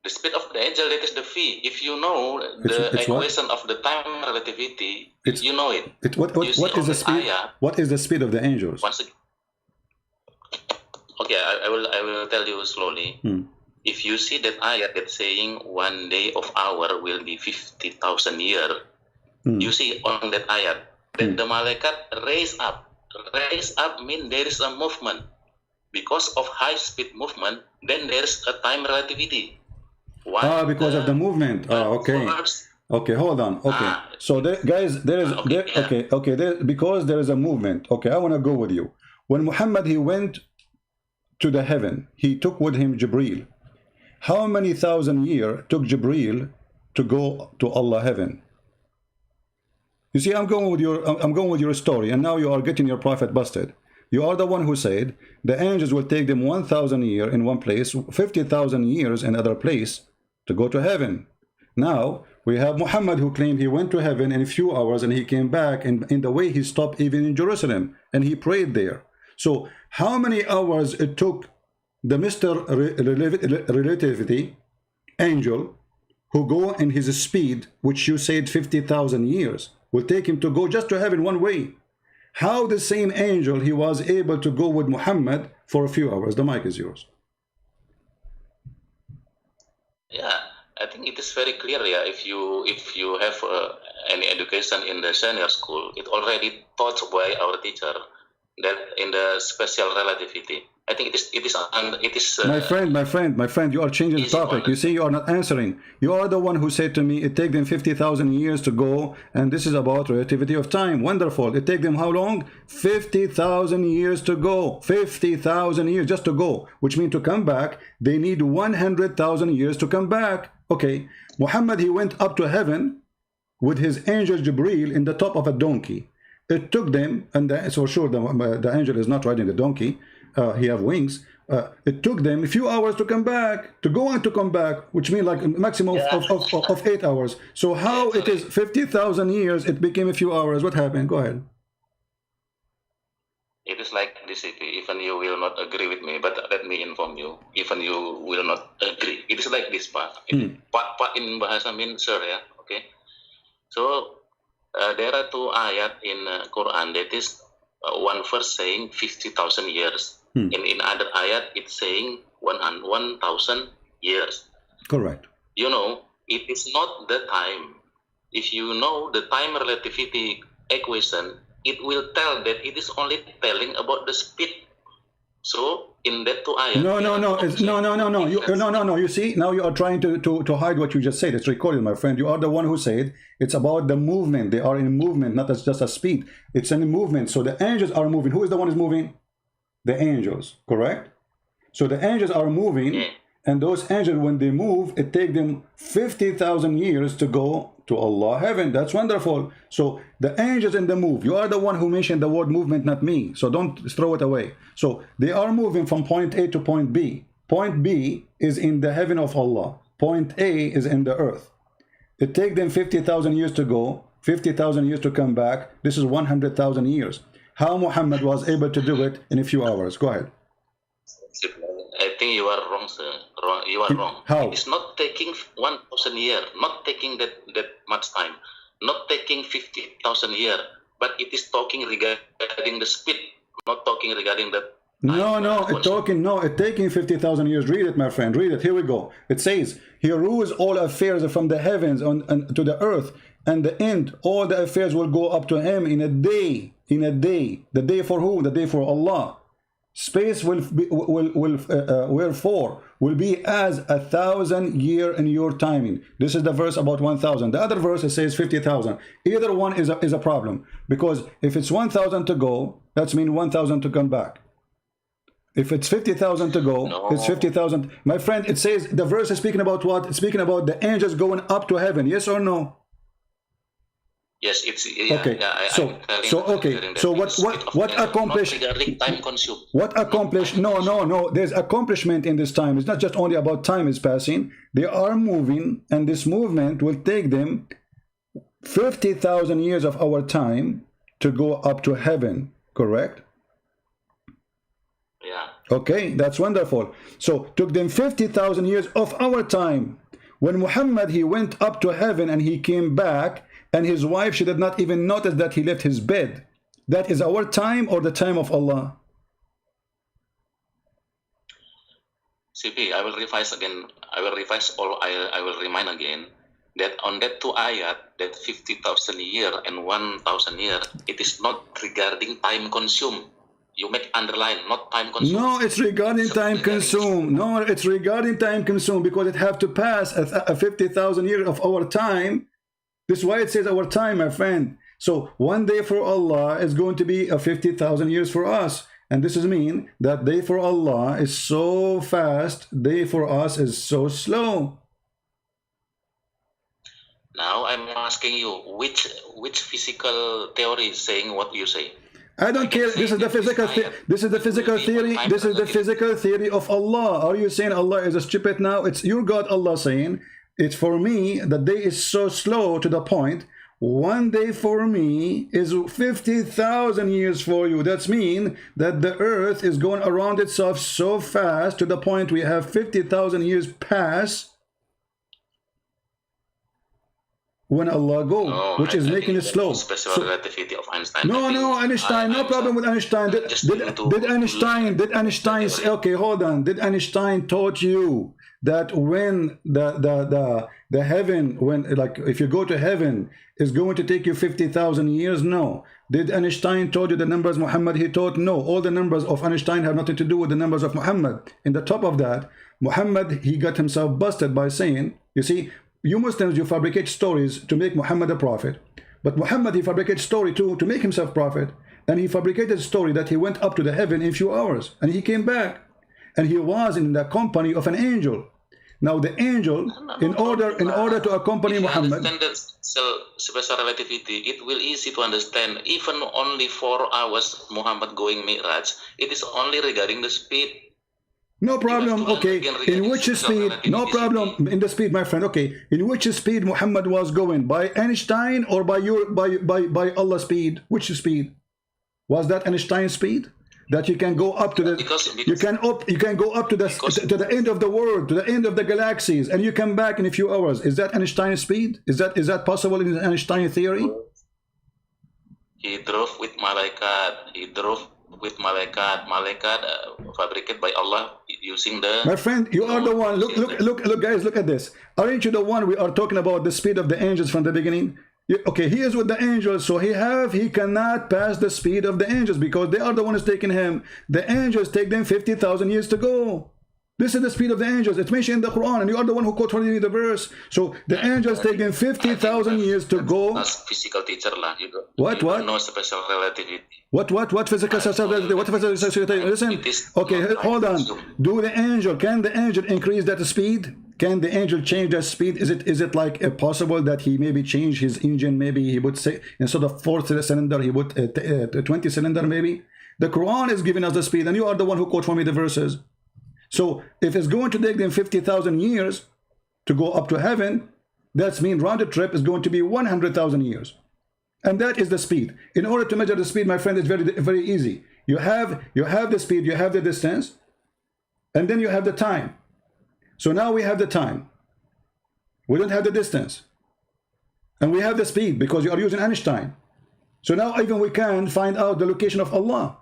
The speed of the angel, that is the v. If you know the equation of the time relativity, you know it. What is the speed? What is the speed of the angels? Once again, okay, I will tell you slowly. If you see that ayat that's saying 1 day of hour will be 50,000 years, you see on that ayat that the malaikat raise up. Raise up means there is a movement. Because of high speed movement, then there is a time relativity. Because of the movement. Okay. Okay, hold on. Okay. So guys, because there is a movement. Okay, I want to go with you. When Muhammad he went to the heaven, he took with him Jibreel. How many thousand years took Jibreel to go to Allah heaven? You see, I'm going with your story, and now you are getting your prophet busted. You are the one who said the angels will take them 1,000 years in one place, 50,000 years in another place to go to heaven. Now we have Muhammad who claimed he went to heaven in a few hours and he came back, and in the way he stopped even in Jerusalem and he prayed there. So how many hours it took the Mr. Relativity angel who go in his speed, which you said 50,000 years, will take him to go just to heaven one way? How the same angel he was able to go with Muhammad for a few hours? The mic is yours. Yeah, I think it is very clear. Yeah, if you have any education in the senior school, it already taught by our teacher that in the special relativity. I think it is. My friend, you are changing the topic. You see, you are not answering. You are the one who said to me, it take them 50,000 years to go, and this is about relativity of time. Wonderful. It take them how long? 50,000 years to go. 50,000 years just to go, which means to come back, they need 100,000 years to come back. Okay, Muhammad, he went up to heaven with his angel Jibril in the top of a donkey. It took them, and so sure the angel is not riding the donkey. He have wings. It took them a few hours to come back, to go and to come back, which means like a maximum of 8 hours. So how it is 50,000 years, it became a few hours? What happened? Go ahead. It is like this, even you will not agree with me, but let me inform you, even you will not agree. It is like this, Pak. Pak in bahasa mean sir, ya. Okay. So there are two ayat in Quran. That is one verse saying 50,000 years. And in other ayat, it's saying 1,000 years. Correct. You know, it is not the time. If you know the time relativity equation, it will tell that it is only telling about the speed. So in that two ayat. No. You see, now you are trying to hide what you just said. It's recorded, my friend. You are the one who said it's about the movement. They are in movement, not as just a speed. It's in movement. So the angels are moving. Who is the one who's moving? The angels, correct? So the angels are moving, and those angels, when they move, it takes them 50,000 years to go to Allah heaven. That's wonderful. So the angels in the move. You are the one who mentioned the word movement, not me. So don't throw it away. So they are moving from point A to point B. Point B is in the heaven of Allah. Point A is in the earth. It takes them 50,000 years to go, 50,000 years to come back. This is 100,000 years. How Muhammad was able to do it in a few hours? Go ahead. I think you are wrong, sir. You are wrong. How? It's not taking 1,000 years, not taking that much time, not taking 50,000 years, but it is talking regarding the speed, not talking regarding the time. It's taking 50,000 years. Read it, my friend. Read it. Here we go. It says, he rules all affairs from the heavens to the earth, and the end, all the affairs will go up to him in a day. In a day. The day for whom? The day for Allah. Space will be as 1,000 years in your timing. This is the verse about 1,000. The other verse, it says 50,000. Either one is a problem, because if it's 1,000 to go, that's mean 1,000 to come back. If it's 50,000 to go, it's 50,000. My friend, it says, the verse is speaking about what? It's speaking about the angels going up to heaven. Yes or no? Yes, it's okay. So what accomplished? Time consumed. What accomplished? No. There's accomplishment in this time. It's not just only about time is passing. They are moving, and this movement will take them 50,000 years of our time to go up to heaven. Correct? Yeah. Okay, that's wonderful. So took them 50,000 years of our time. When Muhammad, he went up to heaven and he came back, and his wife, she did not even notice that he left his bed. That is our time or the time of Allah? CP, I will revise again. I will remind again that on that two ayat, that 50,000 year and 1,000 year, it is not regarding time consumed. You make underline, not time consumed. No, it's regarding time consumed. No, it's regarding time consumed, because it have to pass a 50,000 years of our time. This is why it says our time, my friend. So one day for Allah is going to be a 50,000 years for us. And this is mean that day for Allah is so fast, day for us is so slow. Now I'm asking you, which physical theory is saying what you say? I don't care. This is the physical. This is the physical theory. This is the physical theory of Allah. Are you saying Allah is a stupid now? It's your God, Allah, saying it's for me. The day is so slow to the point. One day for me is 50,000 years for you. That's mean that the earth is going around itself so fast to the point we have 50,000 years pass when Allah go, No, which is making it slow. Special relativity of Einstein. No, Einstein, no problem with Einstein. Did Einstein say, okay, hold on. Did Einstein taught you that when the heaven, when, like, if you go to heaven, is going to take you 50,000 years? No. Did Einstein told you the numbers Muhammad he taught? No. All the numbers of Einstein have nothing to do with the numbers of Muhammad. In the top of that, Muhammad, he got himself busted by saying, you see, you Muslims, you fabricate stories to make Muhammad a prophet. But Muhammad, he fabricated story too to make himself prophet. And he fabricated a story that he went up to the heaven in a few hours. And he came back. And he was in the company of an angel. Now the angel, in order to accompany Muhammad. If you understand the special relativity, it will easy to understand. Even only 4 hours Muhammad going Mi'raj, it is only regarding the speed. No problem, okay. In which speed? No problem in the speed, my friend. Okay. In which speed Muhammad was going? By Einstein or by Allah's speed? Which speed? Was that Einstein's speed? That you can go up to the you can go up to the end of the world, to the end of the galaxies, and you come back in a few hours. Is that Einstein's speed? Is that possible in Einstein theory? He drove with malaikat. He drove with malaikat. Malaikat fabricated by Allah using the. My friend, you are the one. Look, guys, look at this. Aren't you the one we are talking about the speed of the angels from the beginning? Okay, he is with the angels, so he cannot pass the speed of the angels because they are the ones taking him. The angels take them 50,000 years to go. This is the speed of the angels. It's mentioned in the Quran, and you are the one who quote for me the verse. So the angels take them 50,000 years to go. As physical teacher lah, What? No special relativity. What physical relativity? What physical relativity? Listen. Okay, hold on. Can the angel increase that speed? Can the angel change that speed? Is it like possible that he maybe change his engine? Maybe he would say instead of 4 cylinder, he would 20 cylinder maybe. The Quran is giving us the speed, and you are the one who quote for me the verses. So if it's going to take them 50,000 years to go up to heaven, that means round trip is going to be 100,000 years. And that is the speed. In order to measure the speed, my friend, it's very easy. You have the speed, you have the distance, and then you have the time. So now we have the time. We don't have the distance. And we have the speed because you are using Einstein. So now even we can find out the location of Allah.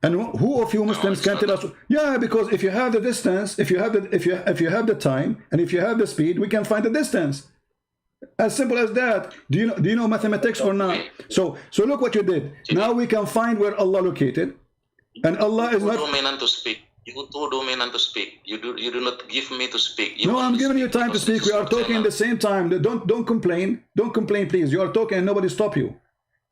And who of you Muslims can tell us? Yeah, because if you have the distance, if you have the time, and if you have the speed, we can find the distance. As simple as that. Do you know mathematics or not? So look what you did. Now we can find where Allah located, and Allah is not dominant to speak. You too dominant to speak. You do not give me to speak. No, I'm giving you time to speak. We are talking at the same time. Don't complain. Don't complain, please. You are talking and nobody stop you.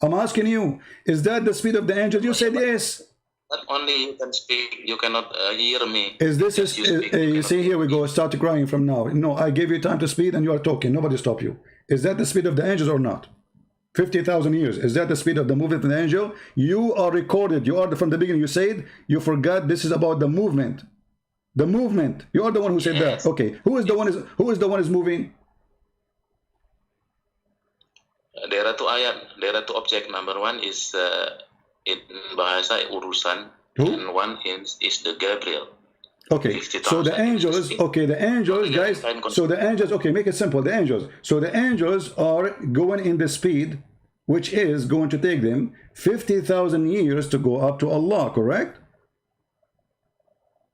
I'm asking you, is that the speed of the angels? You said yes. Not only you can speak, you cannot hear me. You see, here we go, start crying from now. No, I gave you time to speak and you are talking. Nobody stop you. Is that the speed of the angels or not? 50,000 years. Is that the speed of the movement of the angel? You are recorded. You are from the beginning. You said you forgot this is about the movement. The movement. You are the one who said that. Okay. Who is the one is moving? There are two ayat. There are two object. Number one is in bahasa urusan, and one is the Gabriel. Okay, so the angels, guys, so the angels, okay, make it simple, the angels. So the angels are going in the speed, which is going to take them 50,000 years to go up to Allah, correct?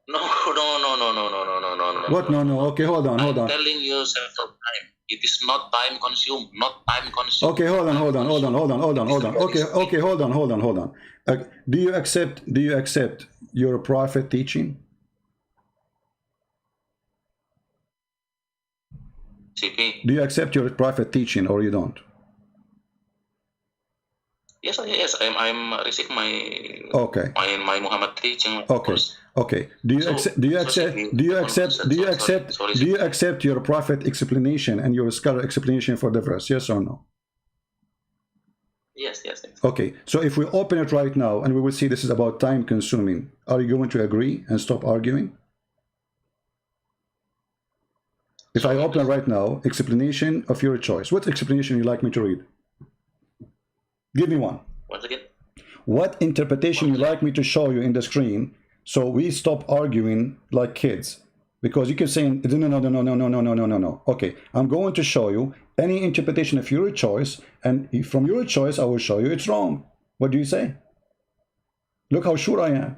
No. What? No. Okay, hold on. I'm telling you several times. It is not time consumed, Okay, hold on. Okay, hold on. Do you accept your prophet teaching? CP. Do you accept your prophet teaching or you don't? Yes, yes, I'm receiving Okay. my Muhammad teaching, of Okay. course. Okay. Do you So, accept? Do you so accept? simply, Do you the accept? conclusion. Do you Sorry, sorry, accept? sorry. Do you accept your prophet explanation and your scholar explanation for the verse? Yes or no? Yes, yes, yes. Okay. So if we open it right now and we will see this is about time consuming, are you going to agree and stop arguing? If I open right now, explanation of your choice, what explanation you like me to read? Give me one. Once again. What interpretation you like me to show you in the screen so we stop arguing like kids? Because you keep saying, no, no, no, no, no, no, no, no, no, no, no. Okay, I'm going to show you any interpretation of your choice, and from your choice, I will show you it's wrong. What do you say? Look how sure I am.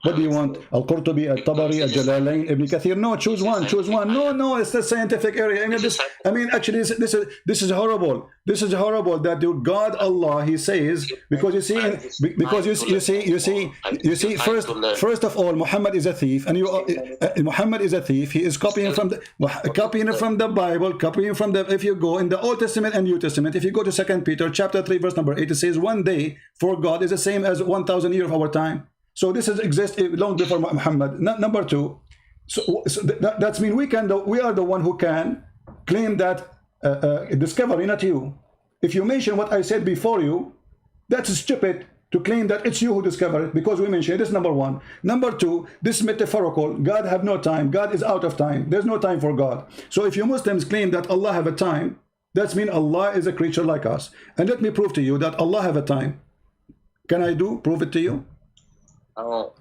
What do you want? Al-Qurtubi, Al-Tabari, Al-Jalalain, Ibn Kathir? No, choose one, choose one. No, no, it's the scientific area. Actually, this is horrible. This is horrible that God Allah, He says, because you see, first of all, Muhammad is a thief, and Muhammad is a thief. He is copying from the Bible, copying from the. If you go in the Old Testament and New Testament, if you go to 2 Peter chapter 3 verse number 8, it says one day for God is the same as 1,000 years of our time. So this has existed long before Muhammad. Number two, so that's mean we are the one who can claim that discovery, not you. If you mention what I said before you, that's stupid to claim that it's you who discovered it because we mentioned it. This is number one. Number two, this is metaphorical. God have no time. God is out of time. There's no time for God. So if you Muslims claim that Allah have a time, that's mean Allah is a creature like us. And let me prove to you that Allah have a time. Can I prove it to you? No,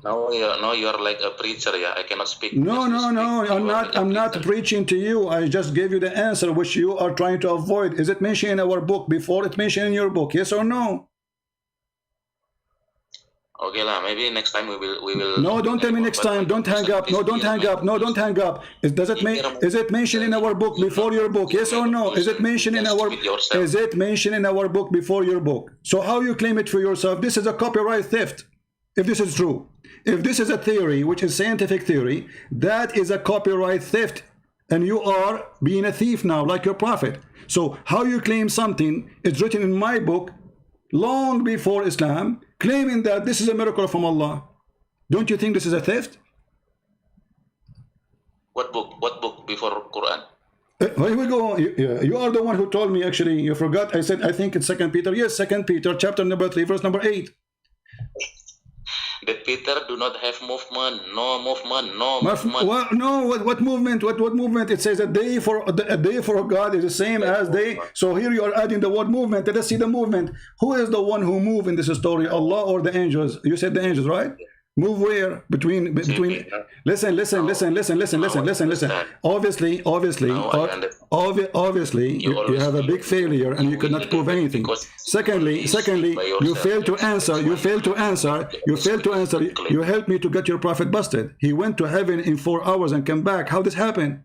you're like a preacher. Yeah, I cannot speak. No, I'm not preaching to you. I just gave you the answer which you are trying to avoid. Is it mentioned in our book before it mentioned in your book? Yes or no? Okay, maybe next time we will. No, don't tell me next time. Don't hang up. No, don't hang up. No, don't hang up. Is it mentioned in our book before your book? Yes or no? Is it mentioned in our book before your book? So how you claim it for yourself? This is a copyright theft. If this is true, if this is a theory, which is scientific theory, that is a copyright theft, and you are being a thief now, like your prophet. So how you claim something is written in my book long before Islam, claiming that this is a miracle from Allah? Don't you think this is a theft? What book? What book before Quran? Here we go. You are the one who told me. Actually, you forgot. I said I think it's 2 Peter. Yes, 2 Peter, chapter number 3, verse number 8. That Peter do not have movement, no movement, no movement. What movement? What movement? It says a day for God is the same as day. So here you are adding the word movement. Let us see the movement. Who is the one who moved in this story? Allah or the angels? You said the angels, right? Move where? Between listen. Obviously, you have a big failure and you cannot prove anything. Secondly, you failed to answer. You helped me to get your prophet busted. He went to heaven in 4 hours and came back. How this happened?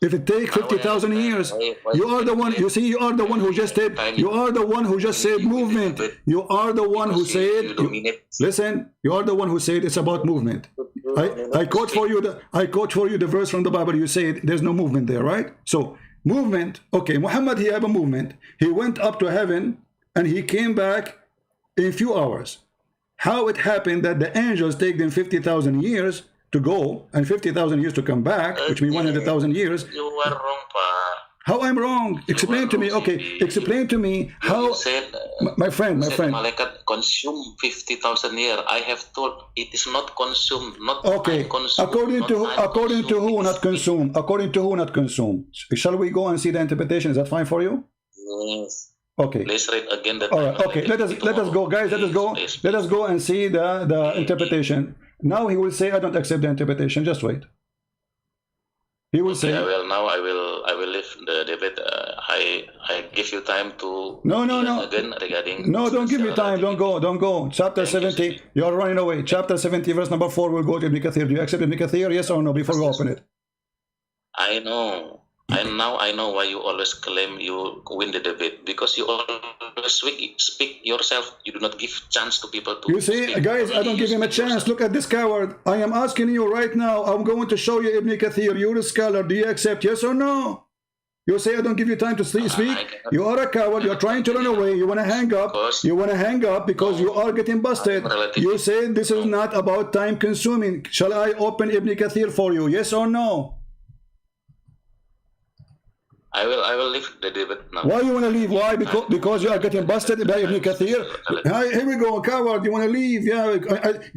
If it takes 50,000 years, you are the one. You see, you are the one who just said. You are the one who just said movement. You are the one who said. Listen, you are the one who said it's about movement. I quote for you the verse from the Bible. You said there's no movement there, right? So movement. Okay, Muhammad, he had a movement. He went up to heaven and he came back in a few hours. How it happened that the angels take them 50,000 years to go and 50,000 years to come back, which means 100,000 years. You are wrong, Pa. How I'm wrong? Explain to me. Okay, explain to me how. You said, my friend. Malaikat consume 50,000 years. I have told it is not consumed, not okay. Consumed, according to who not consume? According to who not consume? Shall we go and see the interpretation? Is that fine for you? Yes. Okay. Let's read again that. All right. Okay. Let us go, guys. Let us go and see the interpretation. Now he will say, "I don't accept the interpretation." Just wait. He will say, I will leave the debate. I give you time to. No. Again regarding. No, don't give me time. Don't go. Chapter 70. You are running away. Chapter 70, verse number 4. We'll go to Ibn Kathir. Do you accept Ibn Kathir? Yes or no? Before we open it. I know. And now I know why you always claim you win the debate, because you always speak yourself. You do not give chance to people to. You see, guys, I don't give him a chance. Look at this coward. I am asking you right now. I'm going to show you Ibn Kathir. You're a scholar. Do you accept? Yes or no? You say I don't give you time to speak. You are a coward. You're trying to run away. You want to hang up. You want to hang up because you are getting busted. You say this is not about time consuming. Shall I open Ibn Kathir for you? Yes or no? I will leave the debate now. Why you want to leave? Why? Because you are getting busted by Ibn Kathir. Here we go, coward. You want to leave? Yeah,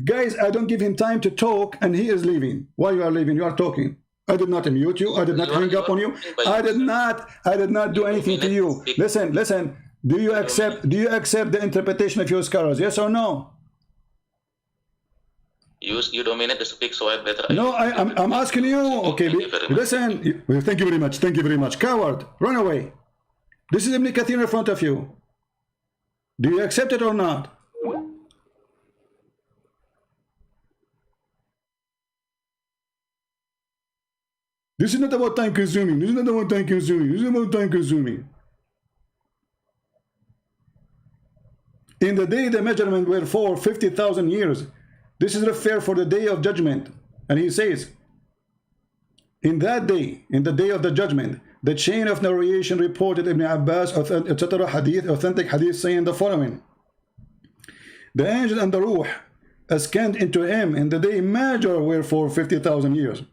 guys. I don't give him time to talk, and he is leaving. Why you are leaving? You are talking. I did not mute you. I did not hang up on you. I did not do anything to you. Listen. Do you accept the interpretation of your scholars? Yes or no? You dominate the speak, so I better. No, I'm asking you. Okay, listen. Thank you very much. Thank you very much. Coward, run away. This is Ibn Kathir in front of you. Do you accept it or not? This is not about time consuming. This is not about time consuming. This is about time consuming. In the day the measurement were for 50,000 years. This is referred for the day of judgment. And he says, in that day, in the day of the judgment, the chain of narration reported Ibn Abbas, etc. authentic hadith saying the following. The angel and the ruh ascend into him in the day measure were for 50,000 years.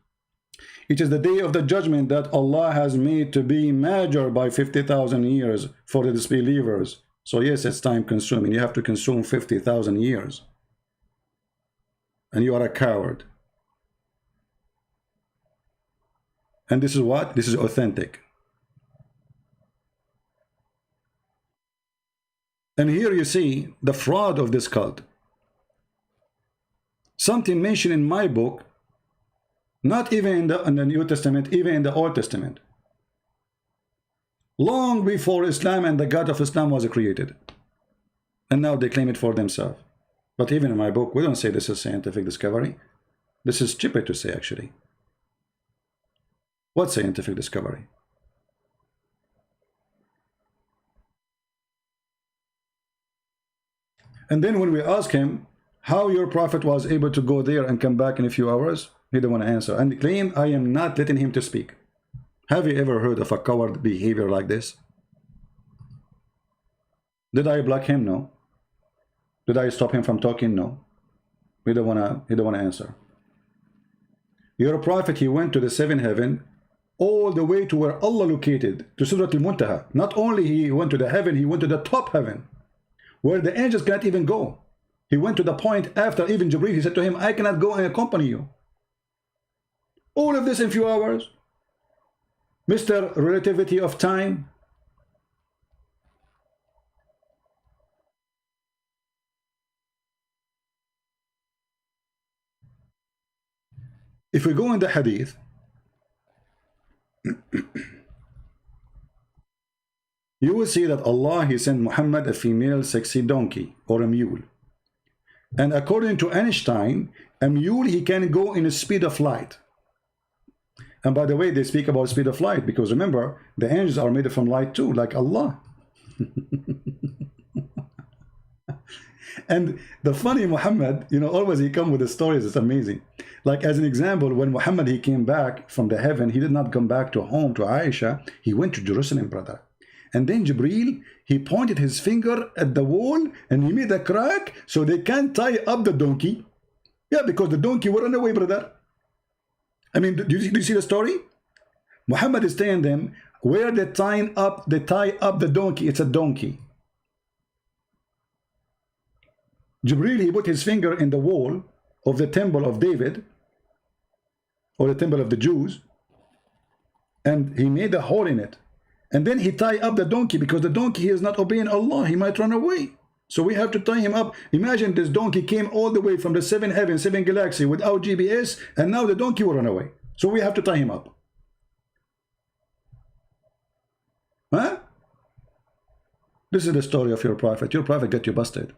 It is the day of the judgment that Allah has made to be measured by 50,000 years for the disbelievers. So yes, it's time consuming. You have to consume 50,000 years. And you are a coward. And this is what? This is authentic. And here you see the fraud of this cult. Something mentioned in my book, not even in the New Testament, even in the Old Testament. Long before Islam and the God of Islam was created. And now they claim it for themselves. But even in my book, we don't say this is scientific discovery. This is stupid to say, actually. What scientific discovery? And then when we ask him how your prophet was able to go there and come back in a few hours, he don't want to answer. And claim I am not letting him to speak. Have you ever heard of a coward behavior like this? Did I block him? No. Did I stop him from talking? No. He don't wanna answer. Your prophet, he went to the seventh heaven, all the way to where Allah located, to Surah Al-Muntaha. Not only he went to the heaven, he went to the top heaven, where the angels cannot even go. He went to the point after even Jibreel, he said to him, I cannot go and accompany you. All of this in few hours. Mr. Relativity of Time. If we go in the hadith, you will see that Allah, he sent Muhammad a female sexy donkey or a mule. And according to Einstein, a mule, he can go in a speed of light. And by the way, they speak about speed of light because remember, the angels are made from light too, like Allah. And the funny Muhammad, you know, always he come with the stories. It's amazing. Like as an example, when Muhammad, he came back from the heaven, he did not come back to home to Aisha. He went to Jerusalem, brother. And then Jibreel, he pointed his finger at the wall and he made a crack so they can't tie up the donkey. Yeah, because the donkey will run away, brother. I mean, do you see the story? Muhammad is telling them where they tie up the donkey. It's a donkey. Jibreel, he put his finger in the wall of the temple of David, or the temple of the Jews, and he made a hole in it. And then he tied up the donkey because the donkey is not obeying Allah. He might run away. So we have to tie him up. Imagine this donkey came all the way from the seven heavens, seven galaxy without GPS, and now the donkey will run away. So we have to tie him up. Huh? This is the story of your prophet. Your prophet got you busted.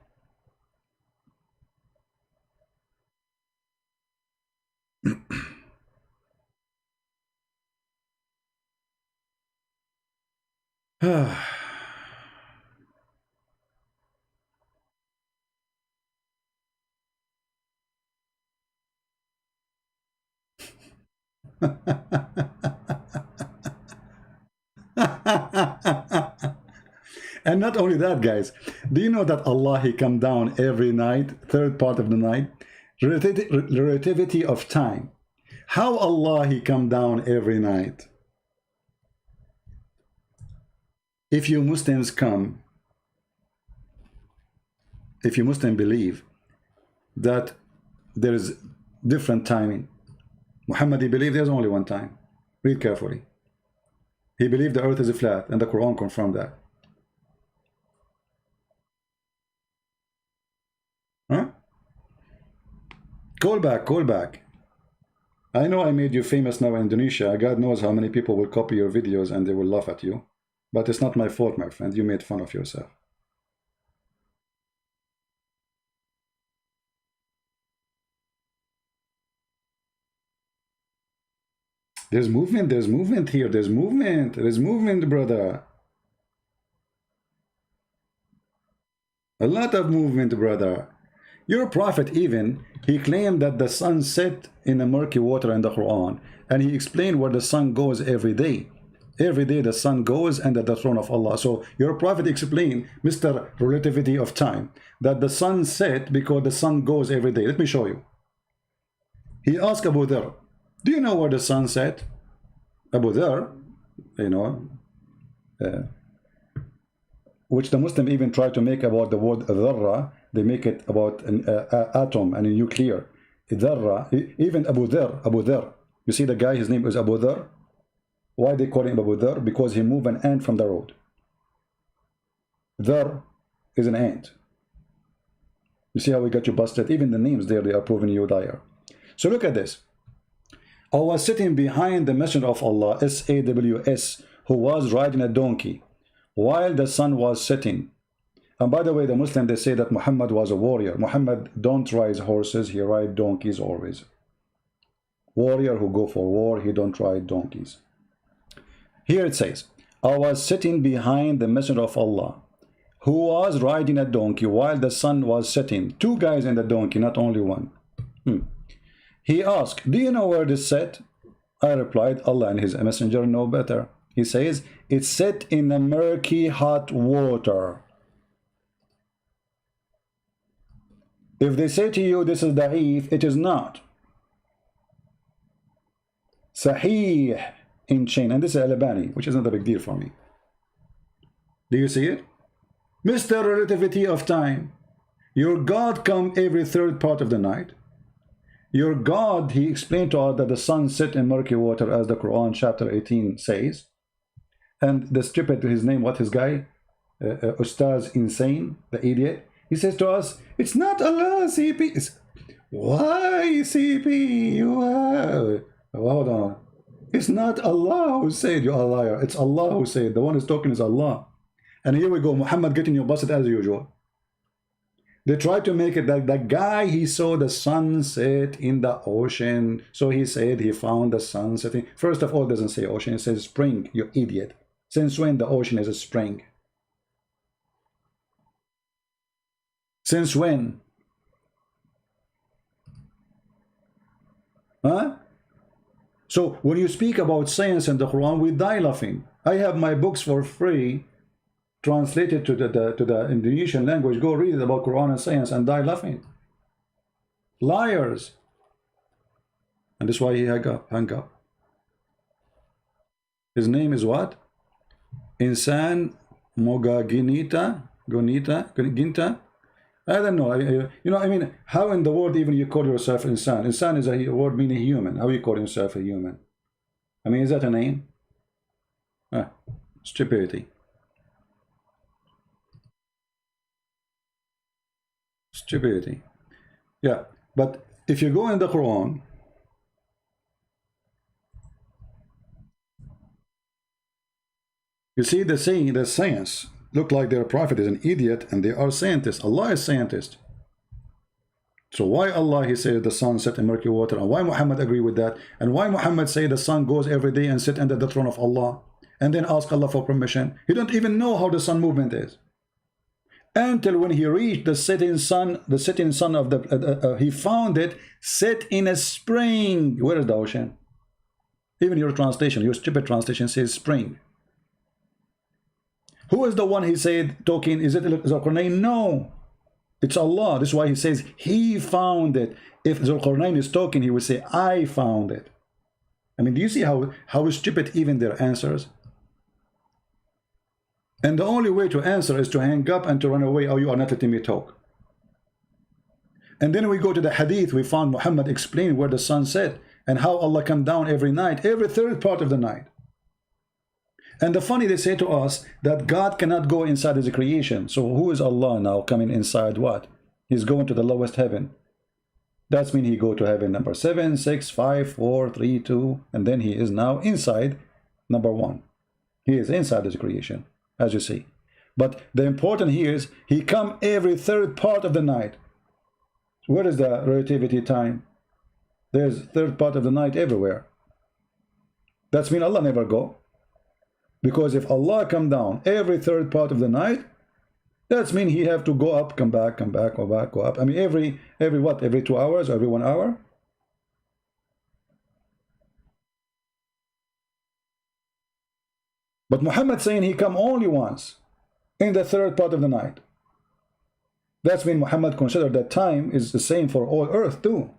And not only that, guys, do you know that Allah, he come down every night, third part of the night? Relativity of time. How Allah, he come down every night? If you Muslims come, if you Muslims believe that there is different timing, Muhammad, he believed there's only one time. Read carefully. He believed the earth is flat, and the Quran confirmed that. Huh? Call back, call back. I know I made you famous now in Indonesia. God knows how many people will copy your videos and they will laugh at you. But it's not my fault, my friend. You made fun of yourself. There's movement here. There's movement, brother. A lot of movement, brother. Your prophet even, he claimed that the sun set in the murky water in the Quran, and he explained where the sun goes every day. Every day the sun goes and at the throne of Allah. So your prophet explained, Mr. Relativity of Time, that the sun set because the sun goes every day. Let me show you. He asked Abu Dhar, do you know where the sun set? Abu Dhar, you know, which the Muslim even try to make about the word dharra. They make it about an atom and a nuclear. Dharra, even Abu Dhar. You see the guy, his name is Abu Dhar. Why they call him Abu Dhar? Because he moved an ant from the road. Dhar is an ant. You see how we got you busted? Even the names there, they are proving you liar. So look at this. I was sitting behind the Messenger of Allah, S-A-W-S, who was riding a donkey while the sun was setting. And by the way, the Muslim, they say that Muhammad was a warrior. Muhammad don't ride horses, he ride donkeys always. Warrior who go for war, he don't ride donkeys. Here it says, I was sitting behind the Messenger of Allah, who was riding a donkey while the sun was setting. Two guys in the donkey, not only one. He asked, do you know where this set? I replied, Allah and his messenger know better. He says, it's set in the murky hot water. If they say to you this is da'if, it is not. Sahih in chain, and this is Al-Albani, which is not a big deal for me. Do you see it? Mr. Relativity of Time. Your God come every third part of the night. Your God, he explained to us that the sun set in murky water, as the Quran chapter 18 says. And the stupid, his name, what his guy? Ustaz Insane, the idiot. He says to us, it's not Allah, CP. Why, CP? You are... Hold on. It's not Allah who said you are a liar. It's Allah who said. The one who's talking is Allah. And here we go, Muhammad getting you busted as usual. They try to make it that the guy, he saw the sun set in the ocean. So he said he found the sun setting. First of all, it doesn't say ocean, it says spring, you idiot. Since when the ocean is a spring? Since when? Huh? So when you speak about science in the Quran, we die laughing. I have my books for free, translated to the Indonesian language. Go read it about Quran and science and die laughing. Liars. And that's why he hung up. His name is what? Insan Mogaginita Ginta. I don't know. You know, I mean, how in the world even you call yourself insan? Insan is a word meaning human. How you call yourself a human? I mean, is that a name? Stupidity. Stupidity. Yeah, but if you go in the Quran, you see the saying, the science look like their prophet is an idiot and they are scientists. Allah is scientist. So why Allah, he said the sun set in murky water, and why Muhammad agree with that, and why Muhammad say the sun goes every day and sit under the throne of Allah and then ask Allah for permission? He don't even know how the sun movement is until when he reached the setting sun of the he found it set in a spring. Where is the ocean? Even your translation, your stupid translation says spring. Who is the one he said talking? Is it Zulqarnain? No, it's Allah. This is why he says he found it. If Zulqarnain is talking, he would say, I found it. I mean, do you see how stupid even their answers? And the only way to answer is to hang up and to run away. Oh, you are not letting me talk. And then we go to the hadith. We found Muhammad explain where the sun set and how Allah come down every night, every third part of the night. And the funny, they say to us that God cannot go inside his creation. So who is Allah now coming inside what? He's going to the lowest heaven. That's mean he go to heaven number 7, 6, 5, 4, 3, 2, and then he is now inside number 1. He is inside his creation, as you see. But the important here is he come every third part of the night. Where is the relativity time? There's third part of the night everywhere. That's mean Allah never go. Because if Allah come down every third part of the night, that's mean he have to go up, come back, go back, go up. I mean every what? Every 2 hours or every 1 hour? But Muhammad saying he come only once in the third part of the night. That's mean Muhammad considered that time is the same for all earth too.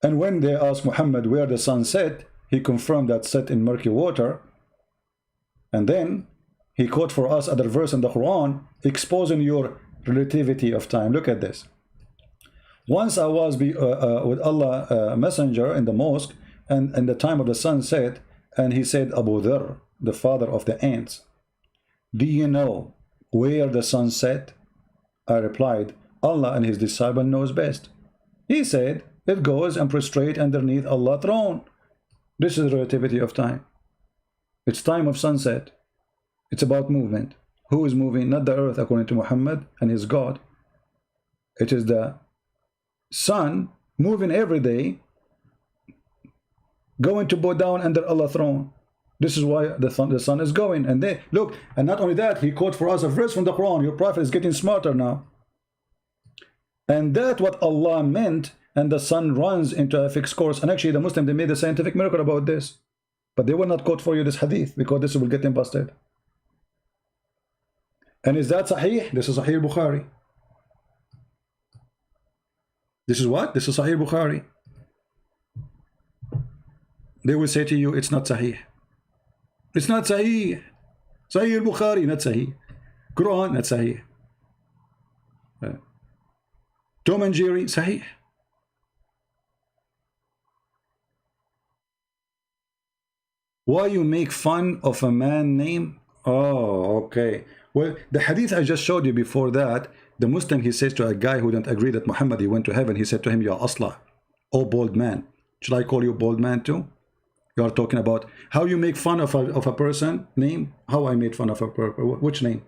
And when they asked Muhammad where the sun set, he confirmed that set in murky water. And then he quote for us other verse in the Quran exposing your relativity of time. Look at this. Once I was with Allah messenger in the mosque, and the time of the sun set, and he said, Abu Dharr, the father of the ants, do you know where the sun set? I replied, Allah and his disciple knows best. He said, it goes and prostrate underneath Allah's throne. This is relativity of time. It's time of sunset. It's about movement. Who is moving? Not the earth according to Muhammad and his God. It is the sun moving every day, going to bow down under Allah's throne. This is why the sun is going. And they look, and not only that, he quote for us a verse from the Quran. Your prophet is getting smarter now. And that's what Allah meant. And the sun runs into a fixed course. And actually the Muslim, they made a scientific miracle about this. But they will not quote for you this hadith because this will get them busted. And is that Sahih? This is Sahih Bukhari. This is what? This is Sahih Bukhari. They will say to you, it's not Sahih. It's not Sahih. Sahih Bukhari, not Sahih. Quran, not Sahih. Tom and Jerry, Sahih. Why you make fun of a man name? Oh, okay. Well, the hadith I just showed you before that, the Muslim, he says to a guy who didn't agree that Muhammad, he went to heaven, he said to him, Ya Asla, oh bald man. Should I call you bald man too? You are talking about how you make fun of a person name? How I made fun of a person? Which name?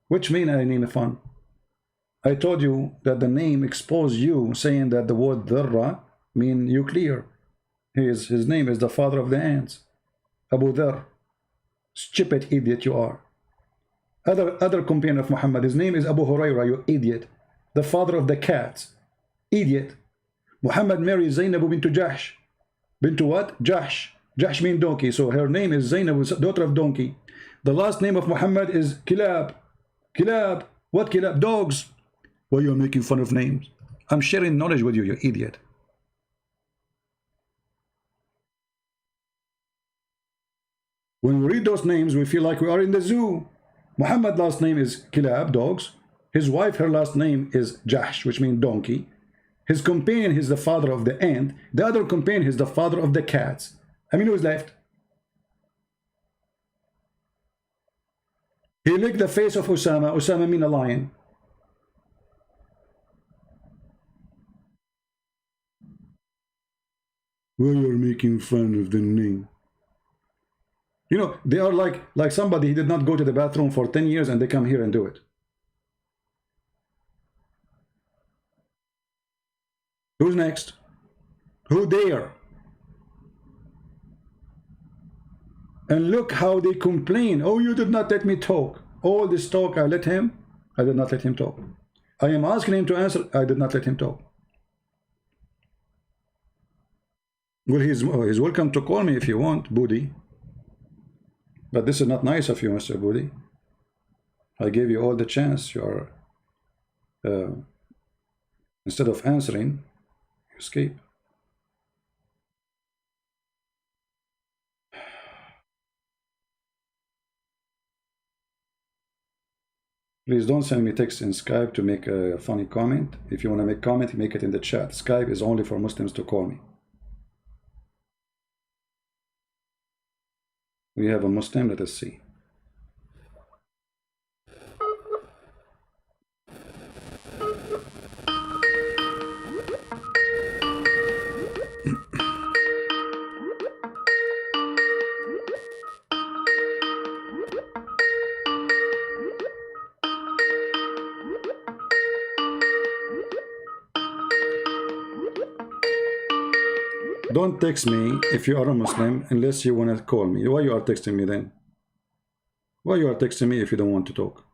Which mean I name a fun? I told you that the name exposed you, saying that the word Dharra mean nuclear. His name is the father of the ants. Abu Dharr. Stupid idiot you are. Other companion of Muhammad, his name is Abu Hurairah, you idiot. The father of the cats. Idiot. Muhammad married Zainab bint Jahsh. Bint what? Jahsh. Jahsh means donkey. So her name is Zainab, daughter of donkey. The last name of Muhammad is Kilab. Kilab. What Kilab? Dogs. Why you are making fun of names? I'm sharing knowledge with you, you idiot. When we read those names, we feel like we are in the zoo. Muhammad's last name is Kilab, dogs. His wife, her last name is Jahsh, which means donkey. His companion is the father of the ant. The other companion is the father of the cats. I mean, who's left? He licked the face of Osama. Osama means a lion. Well, you're making fun of the name. You know, they are like somebody, he did not go to the bathroom for 10 years and they come here and do it. Who's next? Who dare? And look how they complain. Oh, you did not let me talk. All this talk, I let him. I did not let him talk. I am asking him to answer. I did not let him talk. Well, he's welcome to call me if you want, Budi. But this is not nice of you, Mr. Budi. I gave you all the chance. You're instead of answering, you escape. Please don't send me text in Skype to make a funny comment. If you want to make comment, make it in the chat. Skype is only for Muslims to call me. We have a Muslim, let us see. Don't text me if you are a Muslim unless you want to call me. Why you are texting me then? Why you are texting me if you don't want to talk?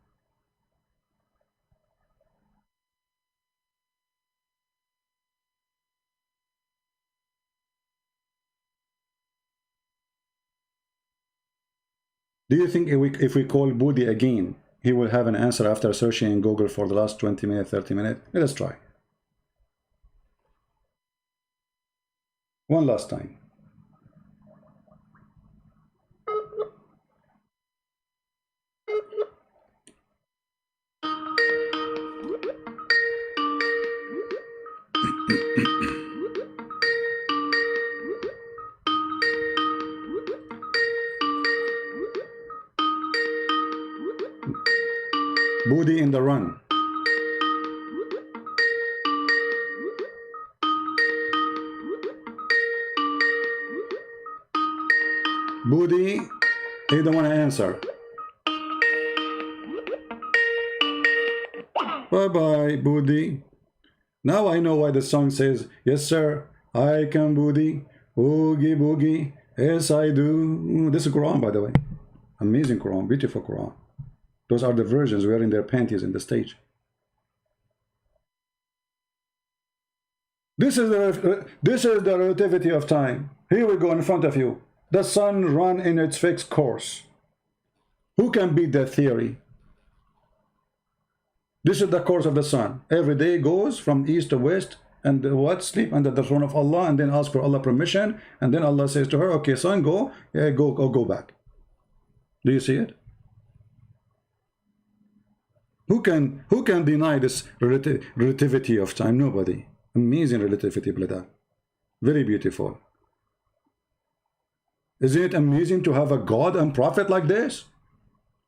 Do you think if we call Budi again, he will have an answer after searching in Google for the last 20 minutes, 30 minutes? Let us try. One last time. Budi in the run. Budi, he don't want to answer. Bye-bye, Budi. Now I know why the song says, yes, sir, I can Budi, oogie boogie, yes, I do. This is Quran, by the way. Amazing Quran, beautiful Quran. Those are the virgins wearing their panties in the stage. This is the relativity of time. Here we go in front of you. The sun run in its fixed course. Who can beat that theory? This is the course of the sun. Every day goes from east to west, and what? Sleep under the throne of Allah, and then ask for Allah permission, and then Allah says to her, okay, son, go, yeah, go back. Do you see it? Who can deny this relativity of time? Nobody. Amazing relativity, brother. Very beautiful. Isn't it amazing to have a God and prophet like this?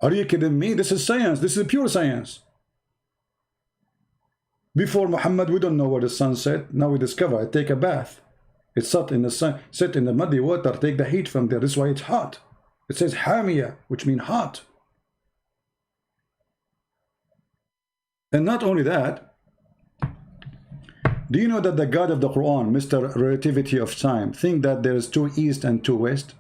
Are you kidding me? This is science. This is pure science. Before Muhammad, we don't know where the sun set. Now we discover it. Take a bath. It sat in the sun, sit in the muddy water. Take the heat from there. This is why it's hot. It says Hamiya, which means hot. And not only that, do you know that the God of the Quran, Mr. Relativity of Time, think that there is two east and two west?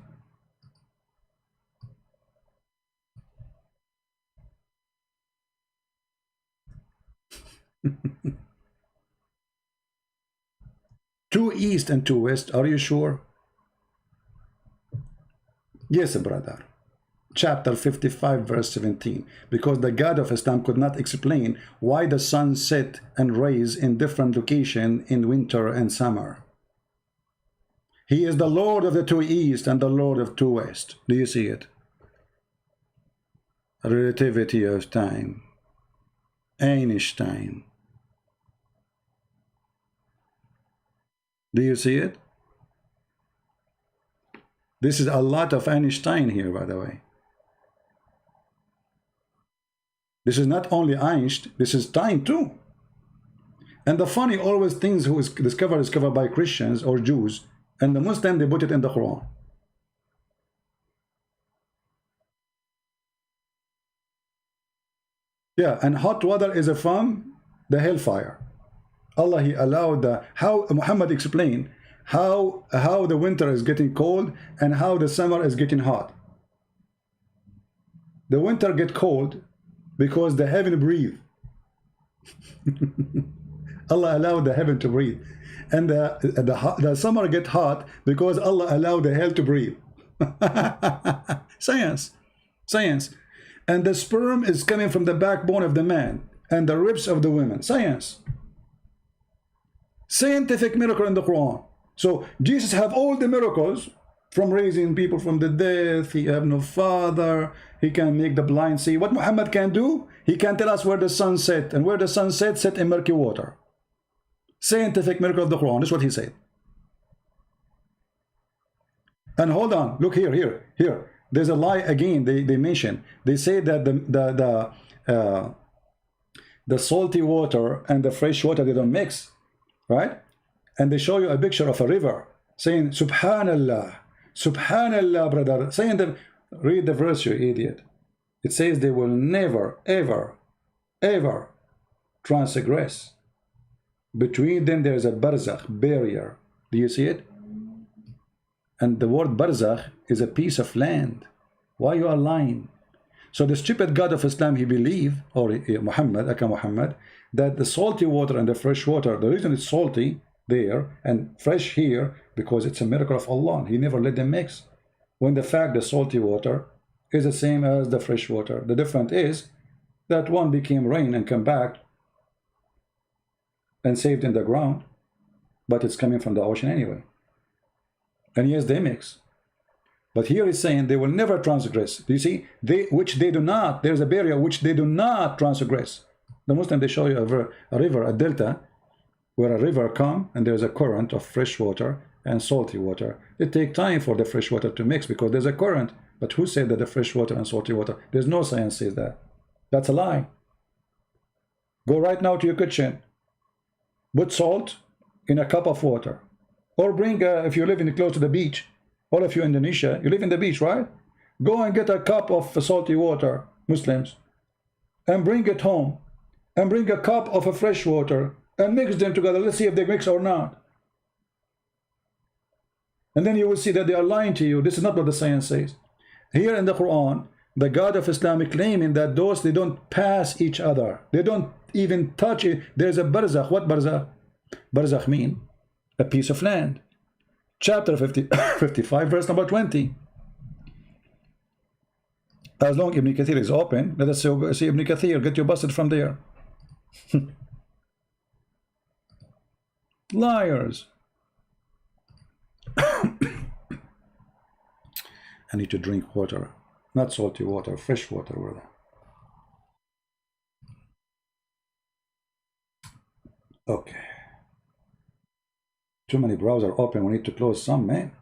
Two east and two west, are you sure? Yes, brother. Chapter 55, verse 17. Because the God of Islam could not explain why the sun set and rise in different location in winter and summer. He is the Lord of the two east and the Lord of two west. Do you see it? Relativity of time. Einstein. Do you see it? This is a lot of Einstein here, by the way. This is not only Einstein, this is time too. And the funny, always things who is discovered by Christians or Jews, and the Muslim, they put it in the Quran. Yeah, and hot water is from the hellfire. Allah, he allowed how Muhammad explained how the winter is getting cold and how the summer is getting hot. The winter get cold because the heaven breathe. Allah allowed the heaven to breathe. And the summer get hot because Allah allowed the hell to breathe. Science. Science. And the sperm is coming from the backbone of the man and the ribs of the women. Science. Scientific miracle in the Quran. So Jesus have all the miracles, from raising people from the death. He have no father. He can make the blind see. What Muhammad can do, he can tell us where the sun set, and where the sun set in murky water. Scientific miracle of the Quran. That's what he said. And hold on, look here. There's a lie again. They mention. They say that the salty water and the fresh water, they don't mix, right? And they show you a picture of a river, saying Subhanallah, Subhanallah, brother. Saying them, read the verse, you idiot. It says they will never, ever, ever transgress. Between them there is a barzakh, barrier. Do you see it? And the word barzakh is a piece of land. Why you are lying? So the stupid God of Islam, he believe, or Muhammad, Aka Muhammad, that the salty water and the fresh water, the reason it's salty there and fresh here, because it's a miracle of Allah. He never let them mix. When the fact the salty water is the same as the fresh water. The difference is that one became rain and come back and saved in the ground, but it's coming from the ocean anyway. And yes, they mix. But here he's saying they will never transgress. Do you see? Which they do not. There's a barrier which they do not transgress. The Muslim, they show you a river, a delta, where a river come and there's a current of fresh water and salty water. It takes time for the fresh water to mix because there's a current. But who said that the fresh water and salty water? There's no science says that. That's a lie. Go right now to your kitchen. Put salt in a cup of water. Or bring, if you live close to the beach, all of you in Indonesia, you live in the beach, right? Go and get a cup of salty water, Muslims, and bring it home. And bring a cup of a fresh water and mix them together. Let's see if they mix or not. And then you will see that they are lying to you. This is not what the science says. Here in the Quran, the God of Islam is claiming that those, they don't pass each other. They don't even touch it. There's a barzakh. What barzakh? Barzakh mean a piece of land. Chapter 55, verse number 20. As long Ibn Kathir is open, let us see Ibn Kathir. Get you busted from there. Liars. I need to drink water. Not salty water, fresh water, brother. Okay. Too many browsers open. We need to close some, man.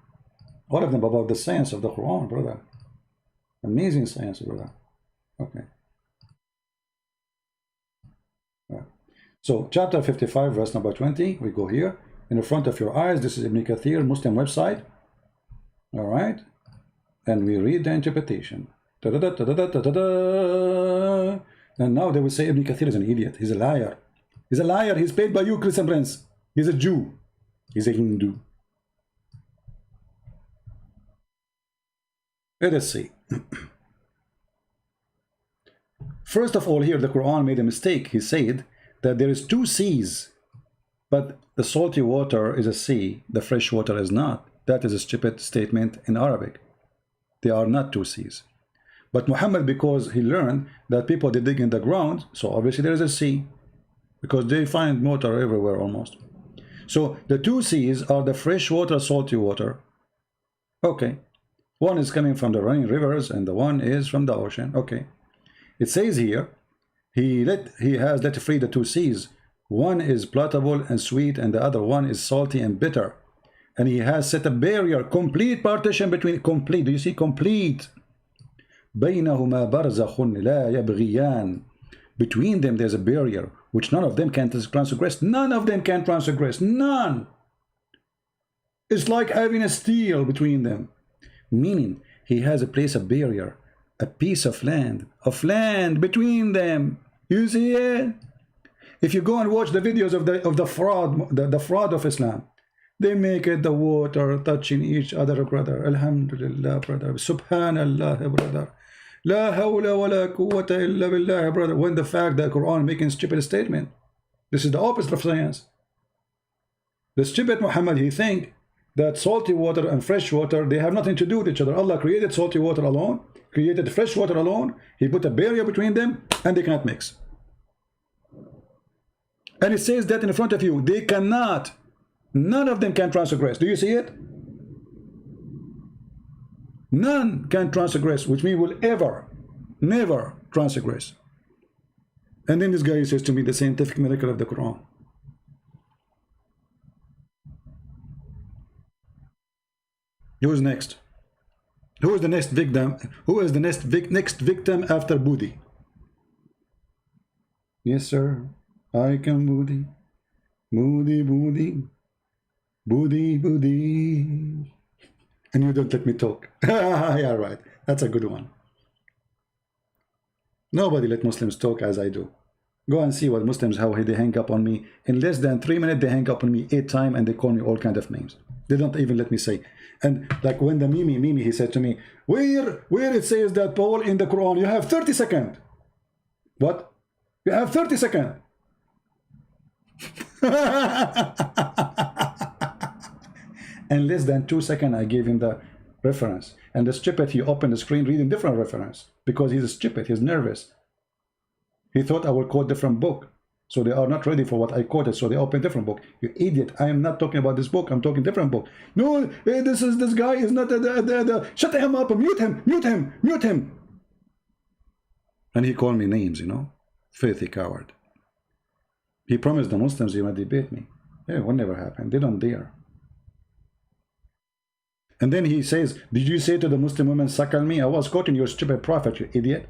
All of them about the science of the Quran, brother. Amazing science, brother. Okay. All right. So, chapter 55, verse number 20. We go here. In the front of your eyes, this is Ibn Kathir, Muslim website. All right. And we read the interpretation. Da -da -da -da -da -da -da -da. And now they will say Ibn Kathir is an idiot. He's a liar. He's a liar. He's paid by you, Christian Prince. He's a Jew. He's a Hindu. Let us see. First of all, here the Quran made a mistake. He said that there is two seas, but the salty water is a sea, the fresh water is not. That is a stupid statement in Arabic. They are not two seas. But Muhammad, because he learned that people, they dig in the ground, so obviously there is a sea, because they find water everywhere almost. So the two seas are the fresh water, salty water. Okay. One is coming from the running rivers and the one is from the ocean. Okay. It says here, he has let free the two seas. One is potable and sweet and the other one is salty and bitter. And he has set a barrier, complete partition between, complete, do you see, complete. بينهما برزخ لا يبغيان. Between them there's a barrier which none of them can transgress. None of them can transgress. None. It's like having a steel between them. Meaning he has a place of barrier, a piece of land between them. You see it? If you go and watch the videos of the fraud, the fraud of Islam, they make it the water touching each other, brother. Alhamdulillah, brother. Subhanallah, brother. La hawla wa la quwwata illa billah, brother. When the fact that Quran making stupid statement. This is the opposite of science. The stupid Muhammad, he think that salty water and fresh water, they have nothing to do with each other. Allah created salty water alone, created fresh water alone. He put a barrier between them, and they cannot mix. And it says that in front of you, they cannot. None of them can transgress. Do you see it? None can transgress, which means will ever, never transgress. And then this guy says to me the scientific miracle of the Quran. Who is next? Who is the next victim? Who is the next victim after Budi? Yes, sir. I can Budi. Budi, Budi. Budi, Budi. And you don't let me talk. Yeah, right. That's a good one. Nobody let Muslims talk as I do. Go and see what Muslims, how they hang up on me. In less than 3 minutes, they hang up on me 8 times and they call me all kind of names. They don't even let me say. And like when the Mimi, he said to me, where it says that, Paul, in the Quran, you have 30 seconds. What? You have 30 seconds. And less than 2 seconds, I gave him the reference. And the stupid, he opened the screen reading different reference because he's stupid, he's nervous. He thought I would quote different book. So they are not ready for what I quoted, so they open different book. You idiot, I am not talking about this book, I'm talking different book. No, this guy is not shut him up, mute him. And he called me names, you know, filthy coward. He promised the Muslims he would debate me. Yeah, it will never happen, they don't dare. And then he says, did you say to the Muslim women, suckle me? I was quoting your stupid prophet, you idiot.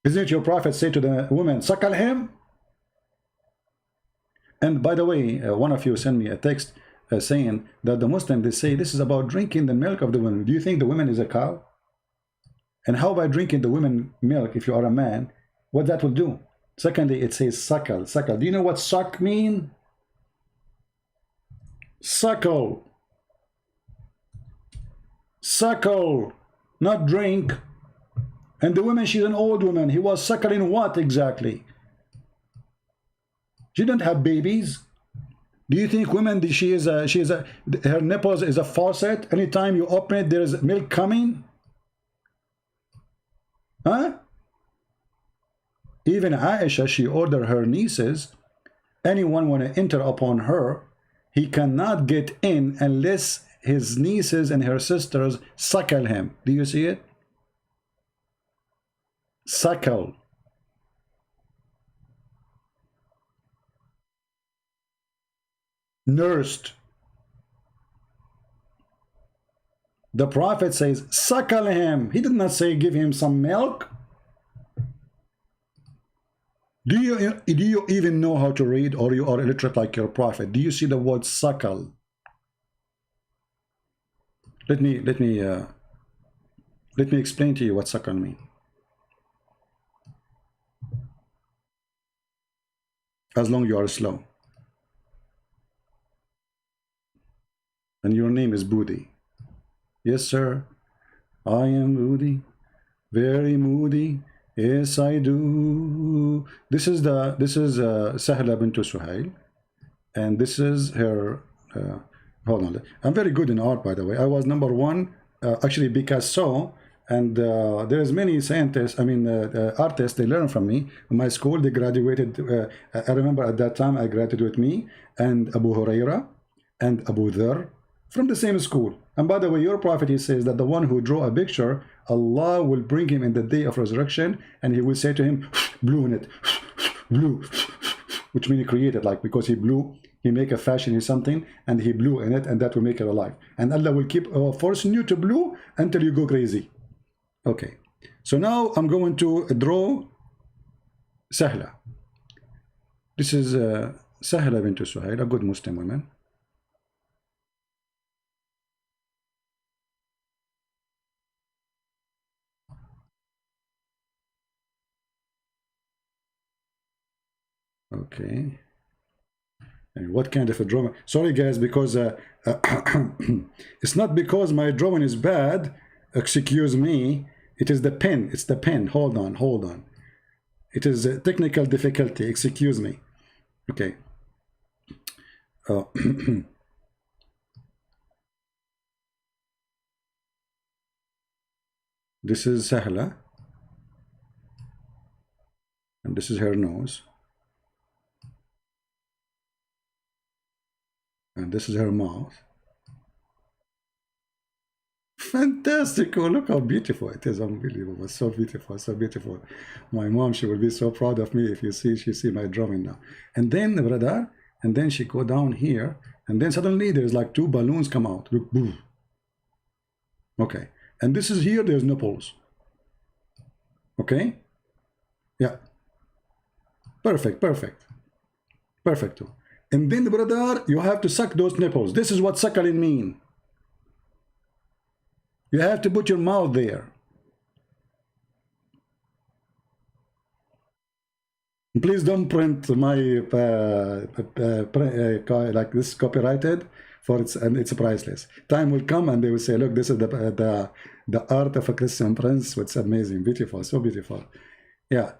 Isn't it your prophet say to the woman, suckle him? And by the way, one of you sent me a text saying that the Muslims, they say this is about drinking the milk of the women. Do you think the woman is a cow? And how about drinking the women milk if you are a man? What that will do? Secondly, it says suckle. Suckle. Do you know what suck mean? Suckle. Suckle. Not drink. And the woman, she's an old woman. He was suckling what exactly? She didn't have babies. Do you think women, her nipples is a faucet? Anytime you open it, there is milk coming? Huh? Even Aisha, she ordered her nieces, anyone want to enter upon her, he cannot get in unless his nieces and her sisters suckle him. Do you see it? Suckle. Nursed. The prophet says, suckle him. He did not say give him some milk. Do you even know how to read, or you are illiterate like your prophet? Do you see the word suckle? Let me explain to you what suckle means. As long as you are slow. And your name is Budi. Yes, sir. I am Budi. Very moody. Yes, I do. This is Sahla bint Suhail, and this is her. Hold on. I'm very good in art, by the way. I was #1, actually Picasso, and there's many scientists. I mean, artists. They learn from me. In my school, they graduated. I remember at that time, I graduated with me and Abu Huraira and Abu Dharr from the same school. And by the way, your prophet, he says that the one who draw a picture, Allah will bring him in the day of resurrection, and he will say to him, blew in it, blew, which means he created, like, because he blew, he make a fashion in something, and he blew in it, and that will make it alive. And Allah will keep forcing you to blow until you go crazy. Okay, so now I'm going to draw Sahla. This is Sahla bint Suhail, a good Muslim woman. Okay. And what kind of a drawing? Sorry guys, because it's not because my drawing is bad, excuse me, It is the pen. It's the pen. Hold on, hold on. It is a technical difficulty. Excuse me. Okay. This is Sahla. And this is her nose. And this is her mouth. Fantastic. Oh, look how beautiful it is. Unbelievable. So beautiful, so beautiful. My mom, she will be so proud of me if she see my drawing now. And then, brother, and then she go down here, and then suddenly there's like 2 balloons come out. Look, boom. Okay. And this is here, there's nipples. Okay? Yeah. Perfect, perfect. Perfect. And then, brother, you have to suck those nipples. This is what suckling mean. You have to put your mouth there. Please don't print my like this copyrighted, for it's priceless. Time will come and they will say, look, this is the art of a Christian prince. It's amazing, beautiful, so beautiful. Yeah.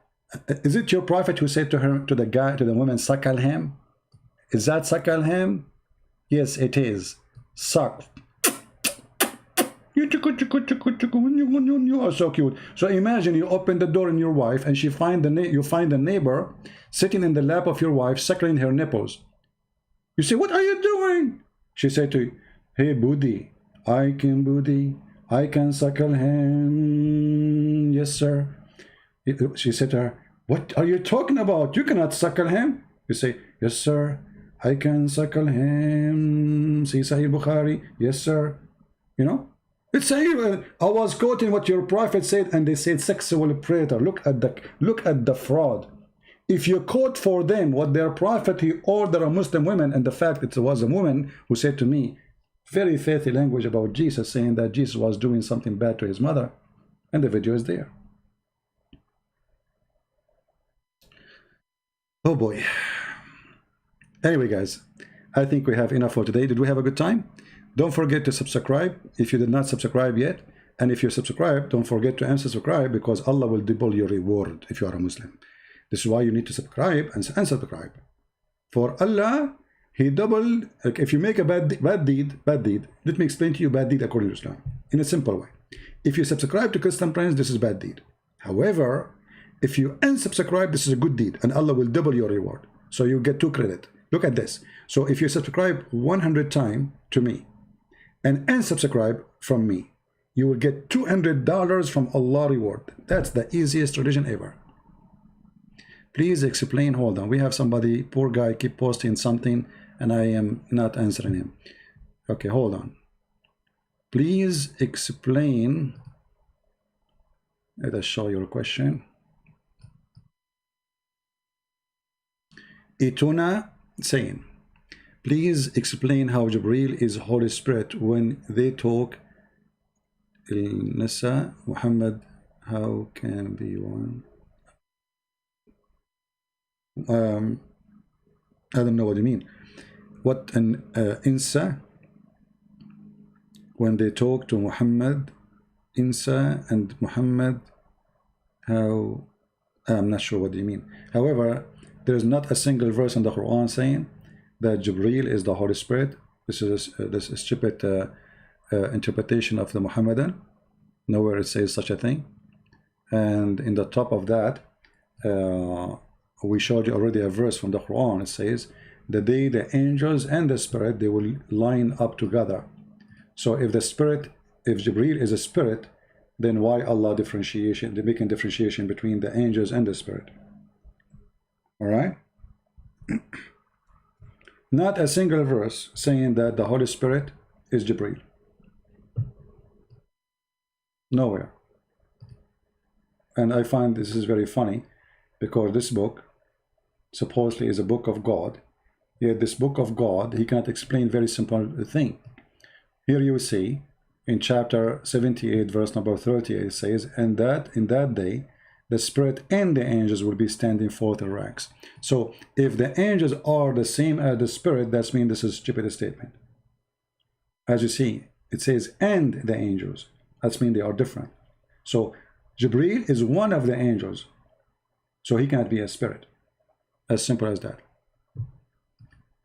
Is it your prophet who said to the woman, suckle him? Is that suckle him? Yes, it is. Suck. So cute. So imagine you open the door in your wife and you find the neighbor sitting in the lap of your wife suckling her nipples. You say, what are you doing? She said to you, hey Budi, I can suckle him. Yes sir. She said to her, what are you talking about? You cannot suckle him. You say, yes sir, I can suckle him. See Sahih Bukhari. Yes sir. You know, it's Sahih. I was quoting what your prophet said, and they said sexual predator. Look at the fraud. If you quote for them what their prophet he ordered a Muslim women, and the fact it was a woman who said to me very filthy language about Jesus, saying that Jesus was doing something bad to his mother, and the video is there. Oh boy. Anyway, guys, I think we have enough for today. Did we have a good time? Don't forget to subscribe if you did not subscribe yet. And if you're subscribed, don't forget to unsubscribe, because Allah will double your reward if you are a Muslim. This is why you need to subscribe and unsubscribe. For Allah, He doubled. Like if you make a bad deed, let me explain to you bad deed according to Islam in a simple way. If you subscribe to Christian Prince, this is bad deed. However, if you unsubscribe, this is a good deed, and Allah will double your reward. So you get 2 credit. Look at this. So if you subscribe 100 times to me and unsubscribe from me, you will get $200 from Allah reward. That's the easiest religion ever. Please explain. Hold on. We have somebody, poor guy, keep posting something and I am not answering him. Okay, hold on. Please explain. Let us show your question. Ituna saying, please explain how Jibreel is Holy Spirit when they talk. Nisa Muhammad, how can be one? I don't know what you mean. What an Insa when they talk to Muhammad, Insa and Muhammad, how? I'm not sure what you mean. However, there's not a single verse in the Quran saying that Jibreel is the Holy Spirit. This is a stupid interpretation of the Mohammedan. Nowhere it says such a thing. And in the top of that, we showed you already a verse from the Quran. It says, the day the angels and the spirit, they will line up together. So if Jibreel is a spirit, then why Allah differentiation? They're making differentiation between the angels and the spirit. All right. Not a single verse saying that the Holy Spirit is Jibreel. Nowhere. And I find this is very funny, because this book supposedly is a book of God. Yet this book of God, he cannot explain very simple thing. Here you see in chapter 78, verse number 38, it says, and that in that day the spirit and the angels will be standing forth in ranks. So if the angels are the same as the spirit, that means this is a stupid statement. As you see, it says and the angels. That means they are different. So Jibreel is one of the angels, so he cannot be a spirit. As simple as that.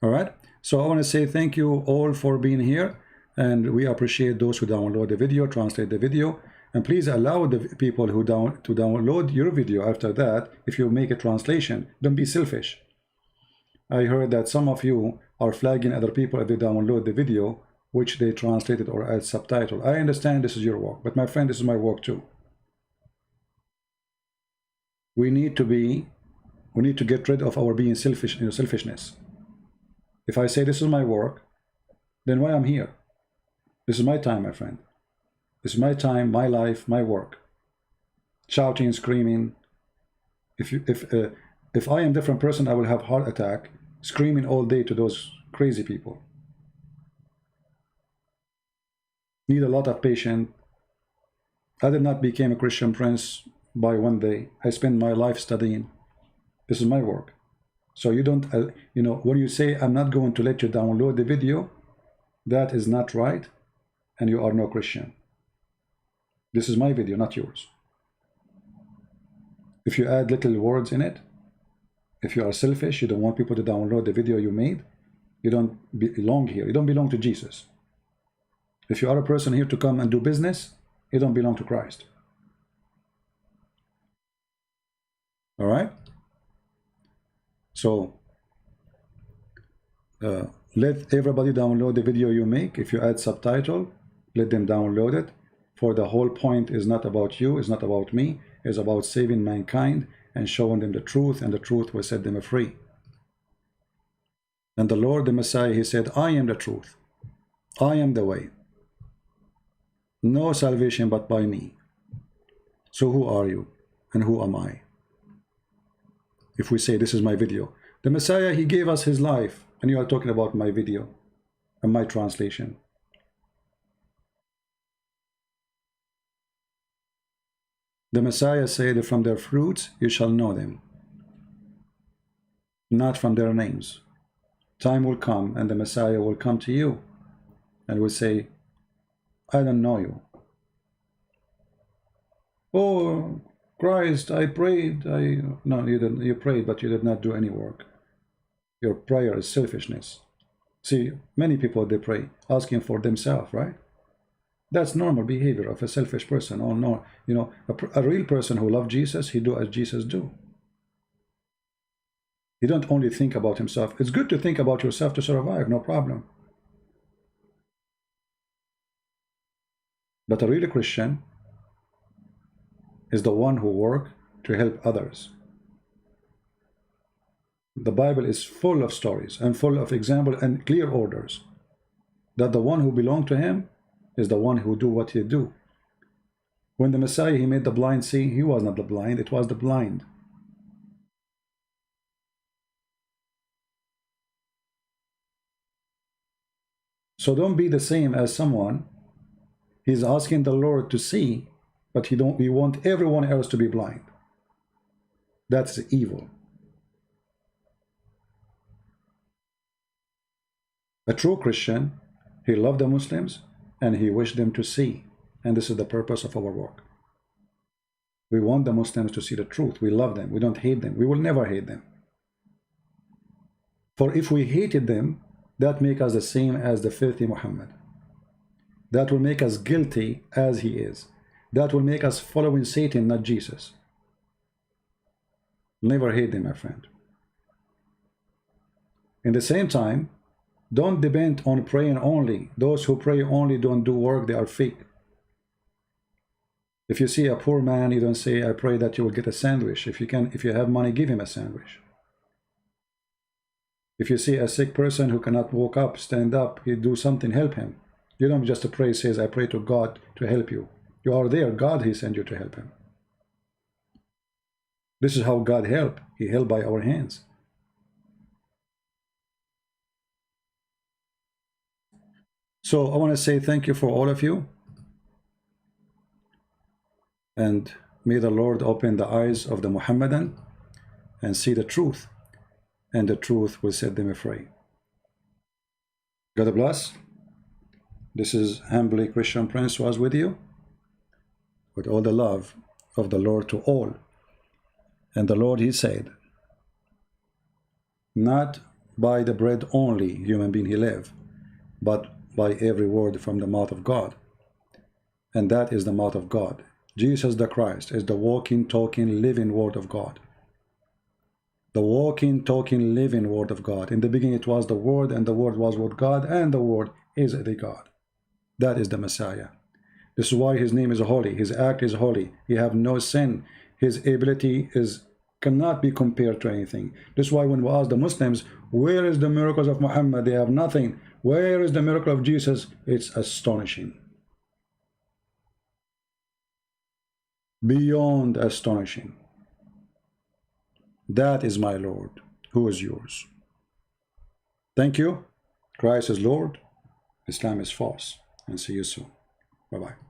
All right. So I want to say thank you all for being here, and we appreciate those who download the video, translate the video, and please allow the people who download your video after that. If you make a translation, don't be selfish. I heard that some of you are flagging other people if they download the video which they translated or add subtitle. I understand this is your work, but my friend, this is my work too. We need to get rid of our being selfish, selfishness. If I say this is my work, then why I'm here? This is my time, my friend. This is my time, my life, my work. Shouting, screaming. If I am a different person, I will have heart attack, screaming all day to those crazy people. Need a lot of patience. I did not become a Christian prince by one day. I spent my life studying. This is my work. So you don't, when you say, I'm not going to let you download the video, that is not right, and you are no Christian. This is my video, not yours. If you add little words in it, if you are selfish, you don't want people to download the video you made, you don't belong here. You don't belong to Jesus. If you are a person here to come and do business, you don't belong to Christ. All right? So, let everybody download the video you make. If you add subtitle, let them download it. For the whole point is not about you, it's not about me, it's about saving mankind and showing them the truth, and the truth will set them free. And the Lord, the Messiah, he said, I am the truth. I am the way. No salvation but by me. So who are you and who am I? If we say this is my video, the Messiah, he gave us his life, and you are talking about my video and my translation. The Messiah said, from their fruits you shall know them, not from their names. Time will come and the Messiah will come to you and will say, I don't know you. Oh, Christ, I prayed. No, you didn't. You prayed, but you did not do any work. Your prayer is selfishness. See, many people, they pray asking for themselves, right? That's normal behavior of a selfish person. Oh no, a real person who loves Jesus, he do as Jesus do. He don't only think about himself. It's good to think about yourself to survive, no problem. But a real Christian is the one who works to help others. The Bible is full of stories and full of examples and clear orders that the one who belongs to him is the one who do what he do. When the Messiah, he made the blind see, he was not the blind, it was the blind. So don't be the same as someone. He's asking the Lord to see, but he want everyone else to be blind. That's evil. A true Christian, he loved the Muslims and he wished them to see. And this is the purpose of our work. We want the Muslims to see the truth. We love them. We don't hate them. We will never hate them. For if we hated them, that make us the same as the filthy Muhammad. That will make us guilty as he is. That will make us following Satan, not Jesus. Never hate them, my friend. In the same time, don't depend on praying only. Those who pray only don't do work, they are fake. If you see a poor man, you don't say, I pray that you will get a sandwich. If you have money, give him a sandwich. If you see a sick person who cannot walk up, stand up, you do something, help him. You don't just pray, says, I pray to God to help you. You are there, God, he sent you to help him. This is how God help. He helped by our hands. So I want to say thank you for all of you. And may the Lord open the eyes of the Mohammedan and see the truth. And the truth will set them free. God bless. This is humbly Christian Prince was with you with all the love of the Lord to all. And the Lord, he said, not by the bread only, human being, he live, but by every word from the mouth of God. And that is the mouth of God. Jesus the Christ is the walking, talking, living word of God. The walking, talking, living word of God. In the beginning it was the Word, and the Word was with God, and the Word is the God. That is the Messiah. This is why his name is holy. His act is holy. He have no sin. His ability cannot be compared to anything. This is why when we ask the Muslims, where is the miracles of Muhammad? They have nothing. Where is the miracle of Jesus? It's astonishing. Beyond astonishing. That is my Lord. Who is yours? Thank you. Christ is Lord. Islam is false. And see you soon. Bye-bye.